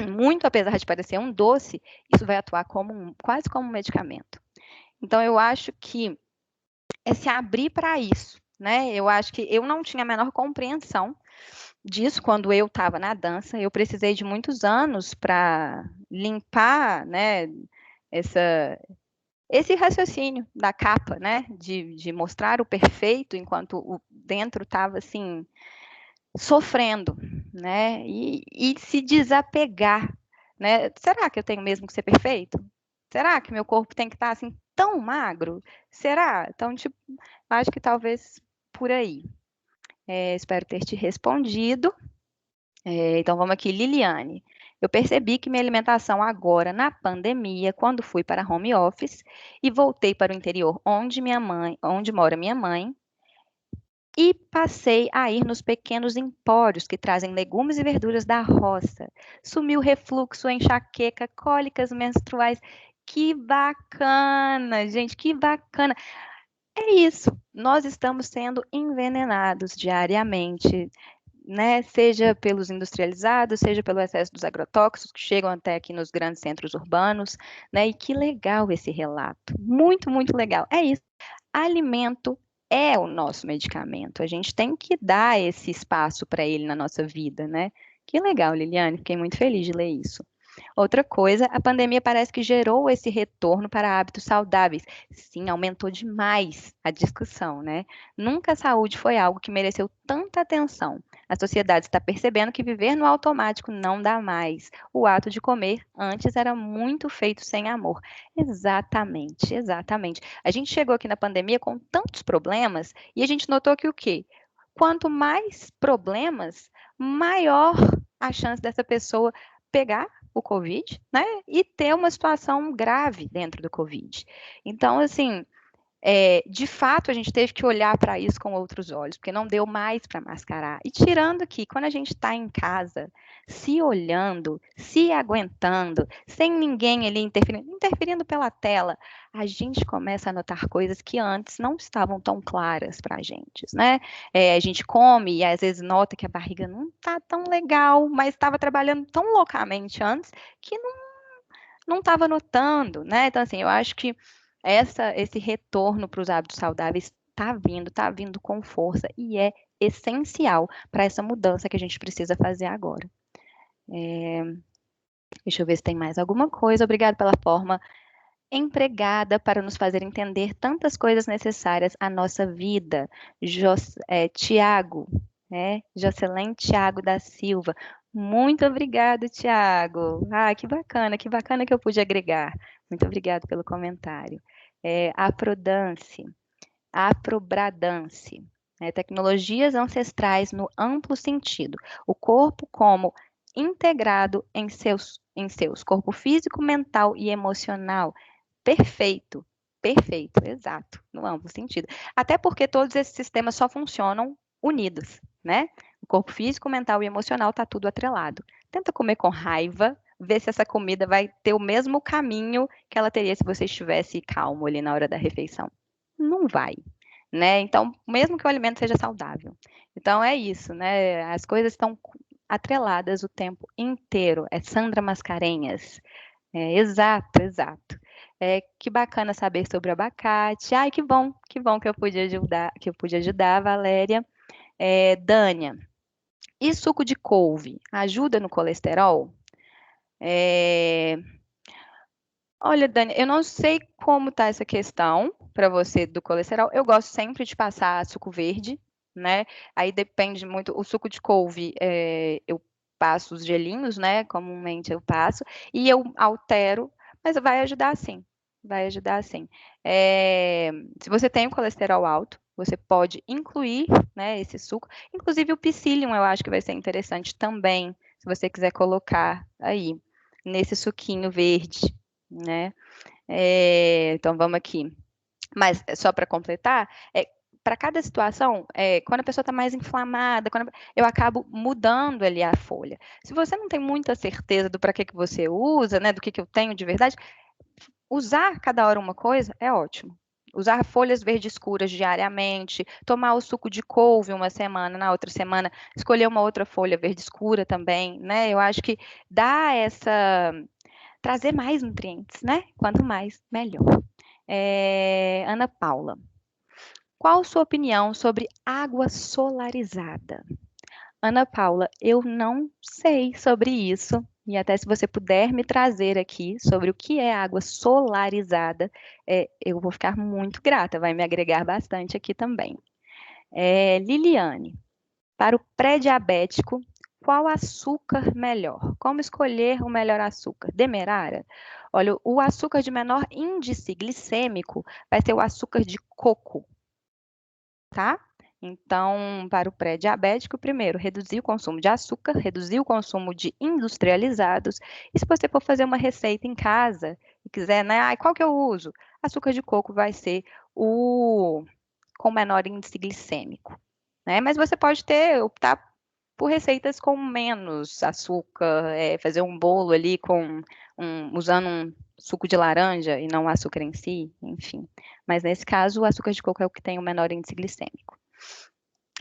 muito apesar de parecer um doce, isso vai atuar quase como um medicamento. Então, eu acho que é se abrir para isso, né? Eu acho que eu não tinha a menor compreensão disso quando eu estava na dança, eu precisei de muitos anos para limpar, né, esse raciocínio da capa, né, de mostrar o perfeito enquanto o dentro estava assim sofrendo, né, e se desapegar, né? Será que eu tenho mesmo que ser perfeito? Será que meu corpo tem que estar assim tão magro? Será? Então, tipo, acho que talvez por aí. Espero ter te respondido. Então, vamos aqui, Liliane. Eu percebi que minha alimentação agora, na pandemia, quando fui para home office e voltei para o interior onde mora minha mãe, e passei a ir nos pequenos empórios que trazem legumes e verduras da roça. Sumiu refluxo, enxaqueca, cólicas menstruais. Que bacana, gente, que bacana. É isso, nós estamos sendo envenenados diariamente, né? Seja pelos industrializados, seja pelo excesso dos agrotóxicos que chegam até aqui nos grandes centros urbanos, né? E que legal esse relato, muito, muito legal. É isso, alimento é o nosso medicamento, a gente tem que dar esse espaço para ele na nossa vida, né? Que legal, Liliane, fiquei muito feliz de ler isso. Outra coisa, a pandemia parece que gerou esse retorno para hábitos saudáveis. Sim, aumentou demais a discussão, né? Nunca a saúde foi algo que mereceu tanta atenção. A sociedade está percebendo que viver no automático não dá mais. O ato de comer antes era muito feito sem amor. Exatamente, exatamente. A gente chegou aqui na pandemia com tantos problemas e a gente notou que o quê? Quanto mais problemas, maior a chance dessa pessoa pegar o Covid, né? E ter uma situação grave dentro do Covid. Então, assim, de fato, a gente teve que olhar para isso com outros olhos, porque não deu mais para mascarar. E tirando que, quando a gente está em casa, se olhando, se aguentando, sem ninguém ali interferindo pela tela, a gente começa a notar coisas que antes não estavam tão claras para a gente, né? A gente come e às vezes nota que a barriga não está tão legal, mas estava trabalhando tão loucamente antes que não estava notando, né? Então, assim, eu acho que esse retorno para os hábitos saudáveis está vindo com força e é essencial para essa mudança que a gente precisa fazer agora. Deixa eu ver se tem mais alguma coisa. Obrigada pela forma empregada para nos fazer entender tantas coisas necessárias à nossa vida. Tiago, Jocelyn Tiago da Silva. Muito obrigado, Tiago. Que bacana que eu pude agregar. Muito obrigado pelo comentário. Aprobradance. Tecnologias ancestrais no amplo sentido. O corpo como integrado em seus corpo físico, mental e emocional. Perfeito, exato, no amplo sentido. Até porque todos esses sistemas só funcionam unidos, né? O corpo físico, mental e emocional está tudo atrelado. Tenta comer com raiva, ver se essa comida vai ter o mesmo caminho que ela teria se você estivesse calmo ali na hora da refeição. Não vai, né? Então, mesmo que o alimento seja saudável. Então, é isso, né? As coisas estão atreladas o tempo inteiro. É Sandra Mascarenhas. Exato. Que bacana saber sobre o abacate. Ai, que bom que eu pude ajudar, Valéria. Dânia, e suco de couve ajuda no colesterol? Olha, Dani, eu não sei como está essa questão para você do colesterol. Eu gosto sempre de passar suco verde, né? Aí depende muito. O suco de couve, eu passo os gelinhos, né? Comumente eu passo, e eu altero, mas vai ajudar sim. Vai ajudar sim. Se você tem o colesterol alto, você pode incluir, né, esse suco. Inclusive o psyllium eu acho que vai ser interessante também, se você quiser colocar aí, nesse suquinho verde, né? Então vamos aqui. Mas só para completar, para cada situação, quando a pessoa está mais inflamada, eu acabo mudando ali a folha. Se você não tem muita certeza do para que você usa, né, do que eu tenho de verdade, usar cada hora uma coisa é ótimo. Usar folhas verdes escuras diariamente, tomar o suco de couve uma semana, na outra semana escolher uma outra folha verde escura também, né? Eu acho que dá trazer mais nutrientes, né? Quanto mais, melhor. Ana Paula, qual sua opinião sobre água solarizada? Ana Paula, eu não sei sobre isso, e até se você puder me trazer aqui sobre o que é água solarizada, eu vou ficar muito grata, vai me agregar bastante aqui também. Liliane, para o pré-diabético, qual açúcar melhor? Como escolher o melhor açúcar? Demerara? Olha, o açúcar de menor índice glicêmico vai ser o açúcar de coco, tá? Então, para o pré-diabético, primeiro, reduzir o consumo de açúcar, reduzir o consumo de industrializados. E se você for fazer uma receita em casa e quiser, né? Qual que eu uso? Açúcar de coco vai ser o com menor índice glicêmico, né? Mas você pode optar por receitas com menos açúcar, fazer um bolo ali usando um suco de laranja e não o açúcar em si, enfim. Mas nesse caso, o açúcar de coco é o que tem o menor índice glicêmico.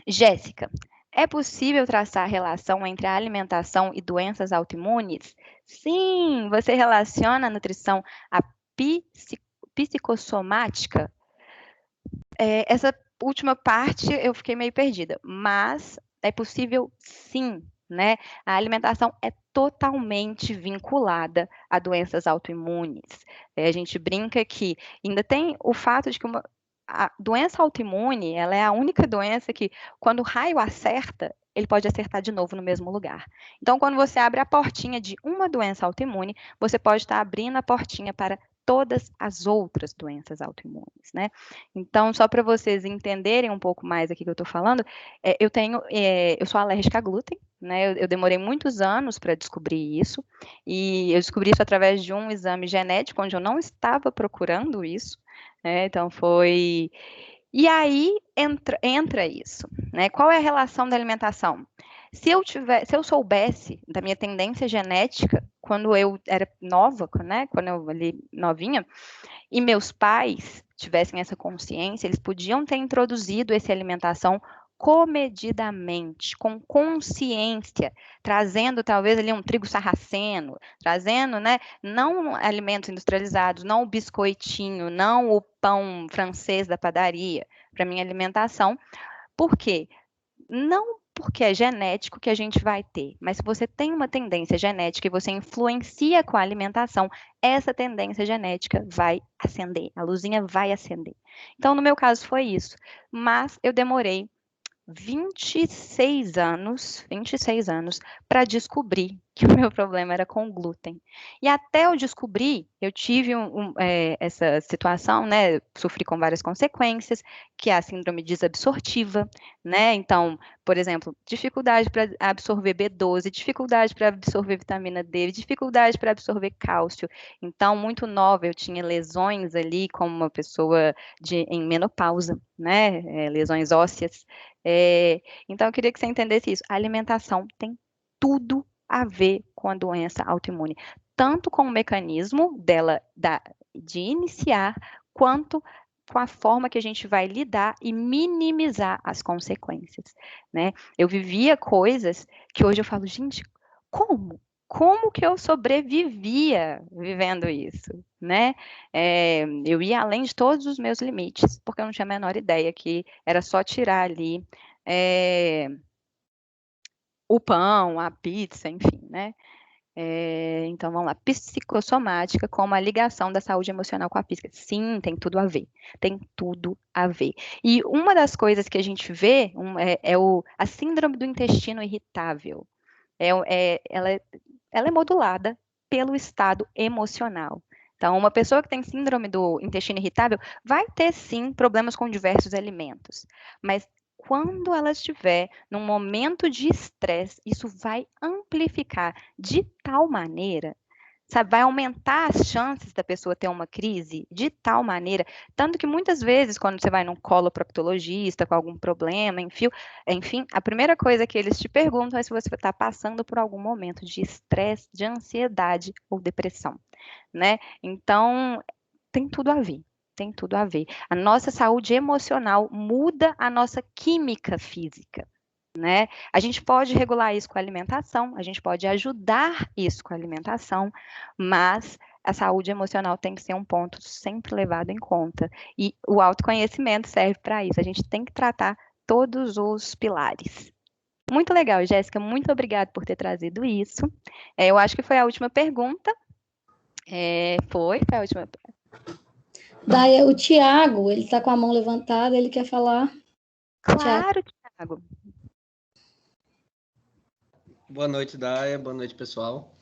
Jéssica, é possível traçar relação entre a alimentação e doenças autoimunes? Sim, você relaciona a nutrição à psicossomática? Essa última parte eu fiquei meio perdida, mas é possível sim, né? A alimentação é totalmente vinculada a doenças autoimunes. A gente brinca que ainda tem o fato de que a doença autoimune, ela é a única doença que, quando o raio acerta, ele pode acertar de novo no mesmo lugar. Então, quando você abre a portinha de uma doença autoimune, você pode estar abrindo a portinha para todas as outras doenças autoimunes, né? Então, só para vocês entenderem um pouco mais aqui que eu estou falando, eu sou alérgica a glúten, né? Eu demorei muitos anos para descobrir isso, e eu descobri isso através de um exame genético, onde eu não estava procurando isso, né? Então, foi... E aí entra isso, né? Qual é a relação da alimentação? Se eu soubesse da minha tendência genética, quando eu era nova, né? Quando eu ali novinha, e meus pais tivessem essa consciência, eles podiam ter introduzido essa alimentação comedidamente, com consciência, trazendo talvez ali um trigo sarraceno, trazendo, né, não alimentos industrializados, não o biscoitinho, não o pão francês da padaria para minha alimentação. Por quê? Não porque é genético que a gente vai ter, mas se você tem uma tendência genética e você influencia com a alimentação, essa tendência genética vai acender, a luzinha vai acender. Então, no meu caso foi isso, mas eu demorei 26 anos para descobrir que o meu problema era com glúten. E até eu descobrir, eu tive essa situação, né? Sofri com várias consequências, que é a síndrome desabsortiva, né? Então, por exemplo, dificuldade para absorver B12, dificuldade para absorver vitamina D, dificuldade para absorver cálcio. Então, muito nova, eu tinha lesões ali, como uma pessoa em menopausa, né? Lesões ósseas. Então, eu queria que você entendesse isso. A alimentação tem tudo a ver com a doença autoimune, tanto com o mecanismo de iniciar, quanto com a forma que a gente vai lidar e minimizar as consequências, né? Eu vivia coisas que hoje eu falo, gente, como? Como que eu sobrevivia vivendo isso, né? Eu ia além de todos os meus limites, porque eu não tinha a menor ideia que era só tirar ali o pão, a pizza, enfim, né? Então, vamos lá. Psicossomática como a ligação da saúde emocional com a física. Sim, tem tudo a ver. Tem tudo a ver. E uma das coisas que a gente vê a síndrome do intestino irritável. ela é modulada pelo estado emocional. Então, uma pessoa que tem síndrome do intestino irritável vai ter, sim, problemas com diversos alimentos. Mas quando ela estiver num momento de estresse, isso vai amplificar de tal maneira, sabe, vai aumentar as chances da pessoa ter uma crise de tal maneira, tanto que muitas vezes, quando você vai num coloproctologista com algum problema, enfim, a primeira coisa que eles te perguntam é se você está passando por algum momento de estresse, de ansiedade ou depressão, né? Então, tem tudo a ver. Tem tudo a ver. A nossa saúde emocional muda a nossa química física, né? A gente pode regular isso com a alimentação, a gente pode ajudar isso com a alimentação, mas a saúde emocional tem que ser um ponto sempre levado em conta. E o autoconhecimento serve para isso. A gente tem que tratar todos os pilares. Muito legal, Jéssica. Muito obrigada por ter trazido isso. Eu acho que foi a última pergunta. Foi a última pergunta. Daí o Tiago, ele está com a mão levantada, ele quer falar. Claro, Tiago. Boa noite, Daia. Boa noite, pessoal.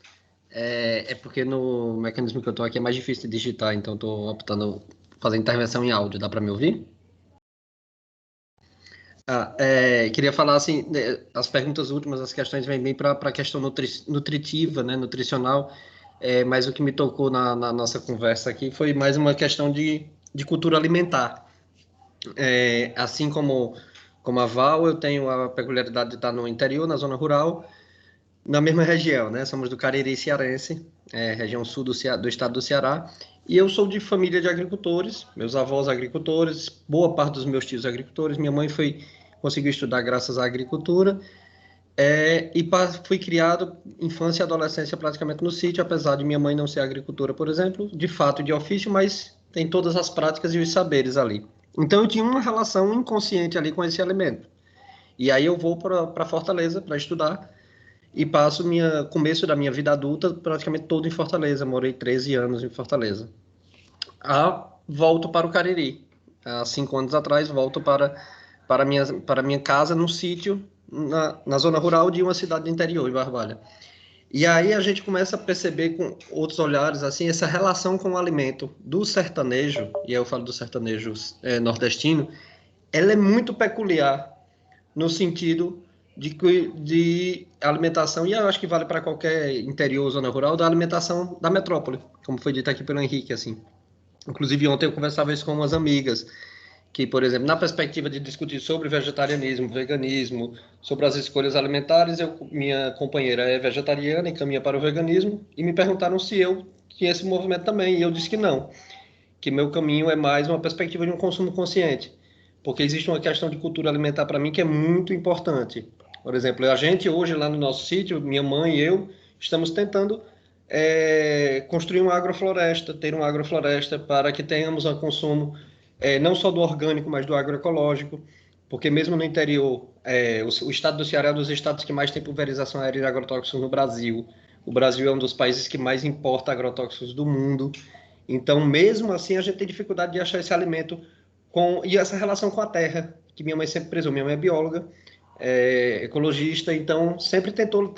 É porque no mecanismo que eu estou aqui é mais difícil de digitar, então estou optando por fazer intervenção em áudio. Dá para me ouvir? Queria falar assim, as perguntas últimas, as questões vêm bem para a questão nutritiva, né, nutricional, mas o que me tocou na nossa conversa aqui foi mais uma questão de cultura alimentar. Assim como a Val, eu tenho a peculiaridade de estar no interior, na zona rural, na mesma região, né? Somos do Cariri cearense, região sul do estado do Ceará, e eu sou de família de agricultores, meus avós agricultores, boa parte dos meus tios agricultores, minha mãe conseguiu estudar graças à agricultura, fui criado infância e adolescência praticamente no sítio, apesar de minha mãe não ser agricultora, por exemplo, de fato de ofício, mas tem todas as práticas e os saberes ali. Então eu tinha uma relação inconsciente ali com esse alimento. E aí eu vou para Fortaleza para estudar e passo começo da minha vida adulta praticamente todo em Fortaleza. Morei 13 anos em Fortaleza. Volto para o Cariri. Há 5 anos atrás volto para minha casa num sítio na zona rural de uma cidade do interior, em Barbalha. E aí a gente começa a perceber com outros olhares assim essa relação com o alimento do sertanejo, e aí eu falo do sertanejo nordestino, ela é muito peculiar no sentido de alimentação, e eu acho que vale para qualquer interior ou zona rural, da alimentação da metrópole, como foi dito aqui pelo Henrique, assim. Inclusive ontem eu conversava isso com umas amigas, que, por exemplo, na perspectiva de discutir sobre vegetarianismo, veganismo, sobre as escolhas alimentares, minha companheira é vegetariana e caminha para o veganismo, e me perguntaram se eu tinha esse movimento também, e eu disse que não, que meu caminho é mais uma perspectiva de um consumo consciente, porque existe uma questão de cultura alimentar para mim que é muito importante. Por exemplo, a gente hoje lá no nosso sítio, minha mãe e eu, estamos tentando construir uma agrofloresta, ter uma agrofloresta para que tenhamos um consumo não só do orgânico, mas do agroecológico, porque mesmo no interior, o estado do Ceará é um dos estados que mais tem pulverização aérea de agrotóxicos no Brasil. O Brasil é um dos países que mais importa agrotóxicos do mundo. Então, mesmo assim, a gente tem dificuldade de achar esse alimento e essa relação com a terra, que minha mãe sempre prezou. Minha mãe é bióloga, ecologista, então sempre tentou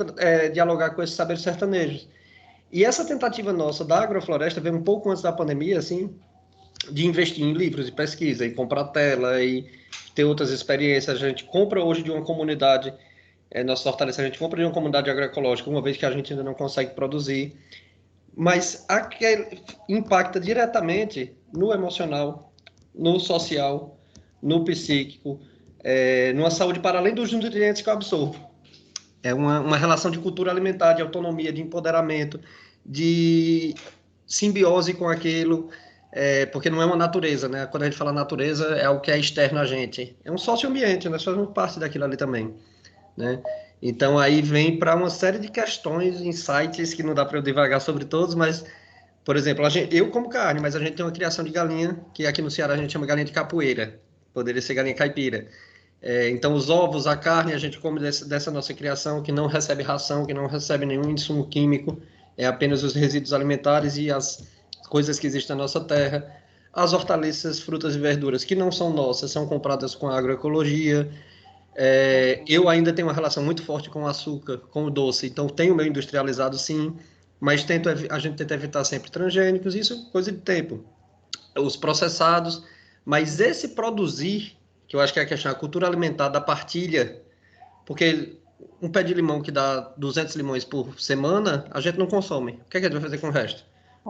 dialogar com esses saberes sertanejos. E essa tentativa nossa da agrofloresta veio um pouco antes da pandemia, assim, de investir em livros e pesquisa, e comprar tela, e ter outras experiências. A gente compra hoje de uma comunidade, nossa Fortaleza, a gente compra de uma comunidade agroecológica, uma vez que a gente ainda não consegue produzir, mas impacta diretamente no emocional, no social, no psíquico, numa saúde para além dos nutrientes que eu absorvo. É uma relação de cultura alimentar, de autonomia, de empoderamento, de simbiose com aquilo, porque não é uma natureza, né? Quando a gente fala natureza, é algo que é externo a gente. É um socioambiente, nós fazemos parte daquilo ali também, né? Então, aí vem para uma série de questões, insights, que não dá para eu devagar sobre todos, mas, por exemplo, eu como carne, mas a gente tem uma criação de galinha, que aqui no Ceará a gente chama galinha de capoeira, poderia ser galinha caipira. Então, os ovos, a carne, a gente come dessa nossa criação, que não recebe ração, que não recebe nenhum insumo químico, é apenas os resíduos alimentares e as coisas que existem na nossa terra. As hortaliças, frutas e verduras, que não são nossas, são compradas com agroecologia. Eu ainda tenho uma relação muito forte com o açúcar, com o doce, então tenho o meu industrializado sim, mas a gente tenta evitar sempre transgênicos, isso é coisa de tempo. Os processados, mas esse produzir, que eu acho que é a questão, a cultura alimentar da partilha, porque um pé de limão que dá 200 limões por semana, a gente não consome. O que é que a gente vai fazer com o resto?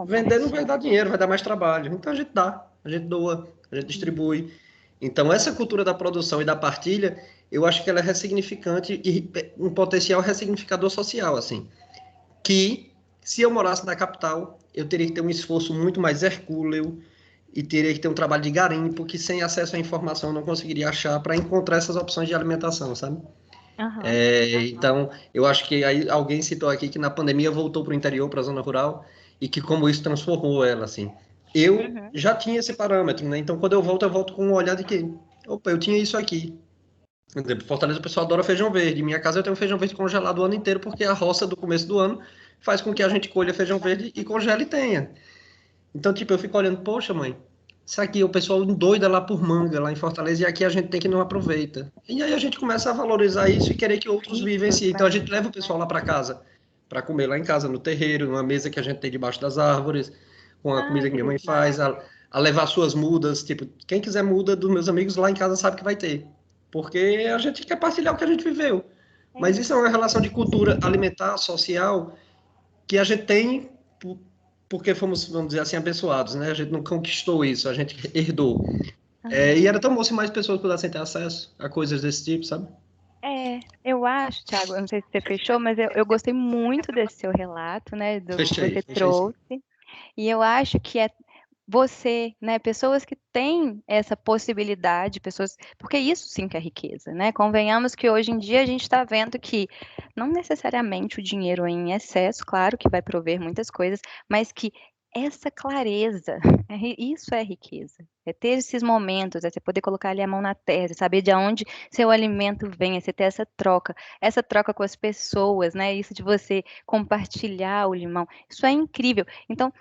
Vender não vai dar dinheiro, vai dar mais trabalho. Então a gente dá, a gente doa, a gente distribui. Então essa cultura da produção e da partilha, eu acho que ela é ressignificante e um potencial ressignificador social, assim. Que se eu morasse na capital, eu teria que ter um esforço muito mais hercúleo e teria que ter um trabalho de garimpo que sem acesso à informação eu não conseguiria achar para encontrar essas opções de alimentação, sabe? Então, eu acho que aí alguém citou aqui que na pandemia voltou para o interior, para a zona rural, e que como isso transformou ela, assim. Eu já tinha esse parâmetro, né? Então, quando eu volto com um olhar de que, opa, eu tinha isso aqui. Por exemplo, Fortaleza, o pessoal adora feijão verde. Em minha casa eu tenho feijão verde congelado o ano inteiro, porque a roça do começo do ano faz com que a gente colha feijão verde e congele e tenha. Então, tipo, eu fico olhando, poxa, mãe, isso aqui, o pessoal doida lá por manga, lá em Fortaleza, e aqui a gente tem que não aproveita. E aí a gente começa a valorizar isso e querer que outros vivenciem. Então a gente leva o pessoal lá para casa, para comer lá em casa, no terreiro, numa mesa que a gente tem debaixo das árvores, com a comida que minha mãe faz, a levar suas mudas. Tipo, quem quiser muda dos meus amigos lá em casa sabe que vai ter. Porque a gente quer partilhar o que a gente viveu. Mas isso é uma relação de cultura alimentar, social, que a gente tem porque fomos, vamos dizer assim, abençoados, né? A gente não conquistou isso, a gente herdou. E era tão bom se mais pessoas pudessem ter acesso a coisas desse tipo, sabe? Eu acho, Thiago, eu não sei se você fechou, mas eu gostei muito desse seu relato, né, do que você trouxe. E eu acho que é você, né, pessoas que têm essa possibilidade, pessoas, porque isso sim que é riqueza, né? Convenhamos que hoje em dia a gente está vendo que não necessariamente o dinheiro em excesso, claro que vai prover muitas coisas, mas que essa clareza, isso é riqueza. É ter esses momentos, é você poder colocar ali a mão na terra, saber de onde seu alimento vem, é você ter essa troca com as pessoas, né? Isso de você compartilhar o limão, isso é incrível. Então,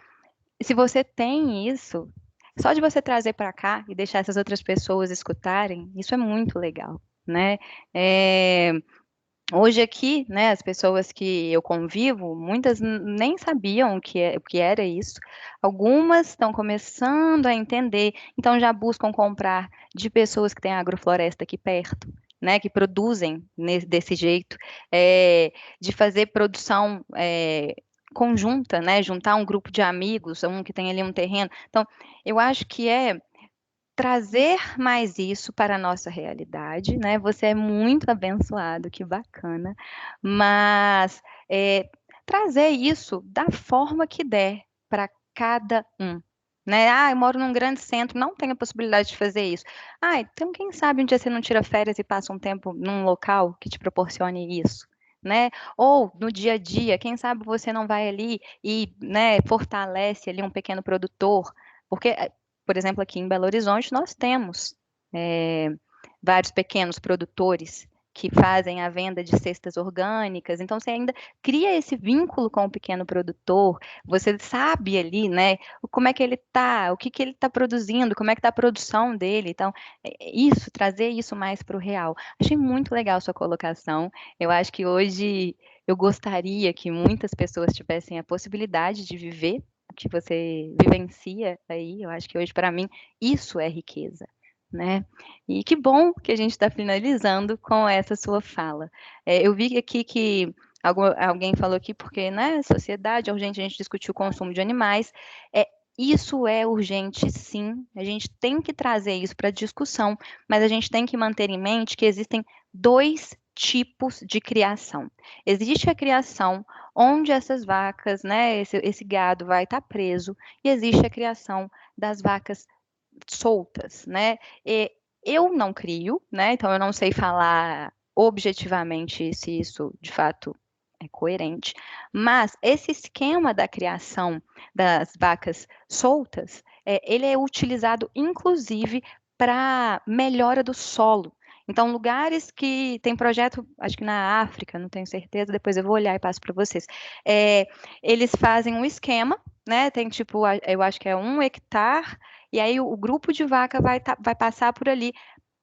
se você tem isso, só de você trazer para cá e deixar essas outras pessoas escutarem, isso é muito legal, né? Hoje aqui, né, as pessoas que eu convivo, muitas nem sabiam o que era isso. Algumas estão começando a entender, então já buscam comprar de pessoas que têm agrofloresta aqui perto, né, que produzem desse jeito, de fazer produção conjunta, né, juntar um grupo de amigos, um que tem ali um terreno. Então, eu acho que trazer mais isso para a nossa realidade, né? Você é muito abençoado, que bacana, mas trazer isso da forma que der para cada um. Né? Eu moro num grande centro, não tenho a possibilidade de fazer isso. Então quem sabe um dia você não tira férias e passa um tempo num local que te proporcione isso, né? Ou no dia a dia, quem sabe você não vai ali e, né, fortalece ali um pequeno produtor, porque por exemplo, aqui em Belo Horizonte, nós temos vários pequenos produtores que fazem a venda de cestas orgânicas, então você ainda cria esse vínculo com o pequeno produtor, você sabe ali, né, como é que ele está, o que ele está produzindo, como é que está a produção dele, então, trazer isso mais para o real. Achei muito legal a sua colocação, eu acho que hoje eu gostaria que muitas pessoas tivessem a possibilidade de viver que você vivencia aí, eu acho que hoje, para mim, isso é riqueza, né? E que bom que a gente está finalizando com essa sua fala. Eu vi aqui que alguém falou aqui, porque, né, sociedade, é urgente a gente discutir o consumo de animais. Isso é urgente, sim. A gente tem que trazer isso para discussão, mas a gente tem que manter em mente que existem dois tipos de criação. Existe a criação onde essas vacas, né, esse gado vai estar preso, e existe a criação das vacas soltas, né? Eu não crio, né? Então eu não sei falar objetivamente se isso de fato é coerente, mas esse esquema da criação das vacas soltas, ele é utilizado inclusive para melhora do solo. Então, lugares que tem projeto, acho que na África, não tenho certeza, depois eu vou olhar e passo para vocês. Eles fazem um esquema, né? Tem eu acho que é 1 hectare, e aí o grupo de vaca vai passar por ali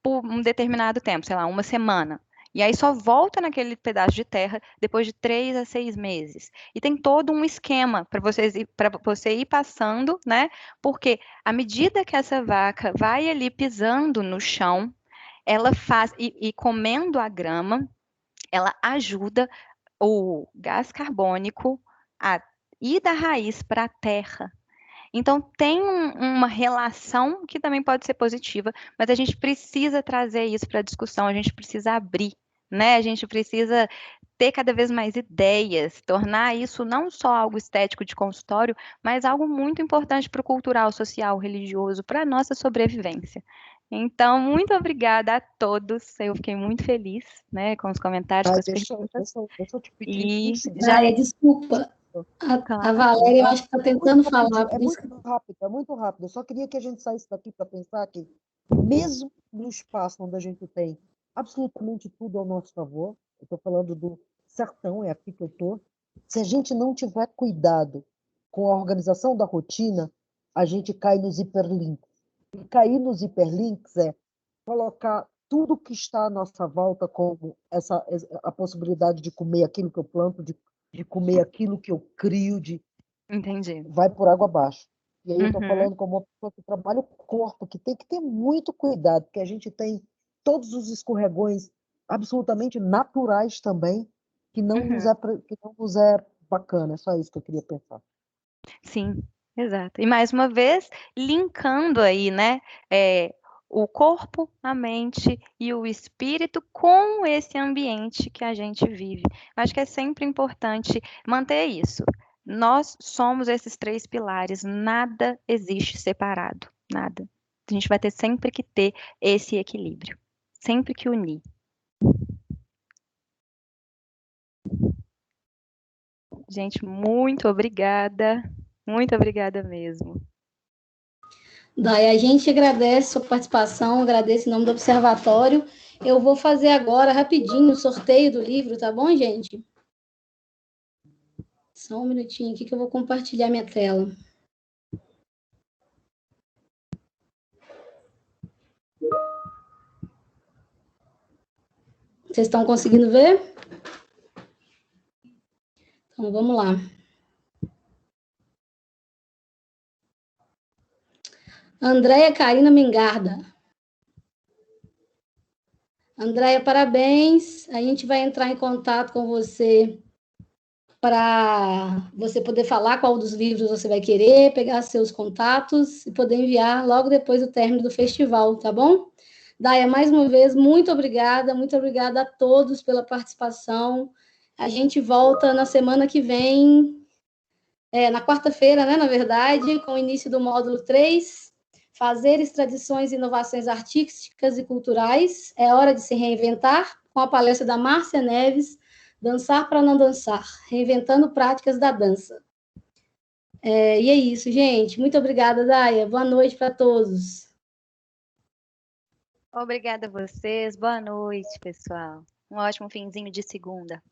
por um determinado tempo, sei lá, uma semana. E aí só volta naquele pedaço de terra depois de 3 a 6 meses. E tem todo um esquema para você ir passando, né? Porque à medida que essa vaca vai ali pisando no chão, ela faz e comendo a grama, ela ajuda o gás carbônico a ir da raiz para a terra. Então, tem uma relação que também pode ser positiva, mas a gente precisa trazer isso para a discussão, a gente precisa abrir, né? A gente precisa ter cada vez mais ideias, tornar isso não só algo estético de consultório, mas algo muito importante para o cultural, social, religioso, para a nossa sobrevivência. Então, muito obrigada a todos. Eu fiquei muito feliz, né, com os comentários, com as perguntas. Deixa eu te pedir E um segundo. já, Desculpa. A claro, Valéria, eu acho que está tentando falar. É muito rápido. Eu só queria que a gente saísse daqui para pensar que, mesmo no espaço onde a gente tem absolutamente tudo ao nosso favor, eu estou falando do sertão, é aqui que eu estou, se a gente não tiver cuidado com a organização da rotina, a gente cai nos hiperlinks. E cair nos hiperlinks é colocar tudo que está à nossa volta como a possibilidade de comer aquilo que eu planto, de comer aquilo que eu crio, entendi. vai por água abaixo. E aí eu estou Uhum. falando como uma pessoa que trabalha o corpo, que tem que ter muito cuidado, porque a gente tem todos os escorregões absolutamente naturais também, que não nos é bacana. É só isso que eu queria pensar. Sim, exato. E mais uma vez, linkando aí, né, o corpo, a mente e o espírito com esse ambiente que a gente vive. Acho que é sempre importante manter isso. Nós somos esses 3 pilares, nada existe separado, nada. A gente vai ter sempre que ter esse equilíbrio, sempre que unir. Gente, muito obrigada mesmo. Dai, a gente agradece a sua participação, agradece em nome do Observatório. Eu vou fazer agora, rapidinho, o sorteio do livro, tá bom, gente? Só um minutinho aqui que eu vou compartilhar minha tela. Vocês estão conseguindo ver? Então, vamos lá. Andréia Karina Mengarda. Andréia, parabéns. A gente vai entrar em contato com você para você poder falar qual dos livros você vai querer, pegar seus contatos e poder enviar logo depois do término do festival, tá bom? Daia, mais uma vez, muito obrigada a todos pela participação. A gente volta na semana que vem, na quarta-feira, né, na verdade, com o início do módulo 3, Fazeres, Tradições e Inovações Artísticas e Culturais, é hora de se reinventar, com a palestra da Márcia Neves, Dançar para não dançar, reinventando práticas da dança. E é isso, gente. Muito obrigada, Daia. Boa noite para todos. Obrigada a vocês. Boa noite, pessoal. Um ótimo finzinho de segunda.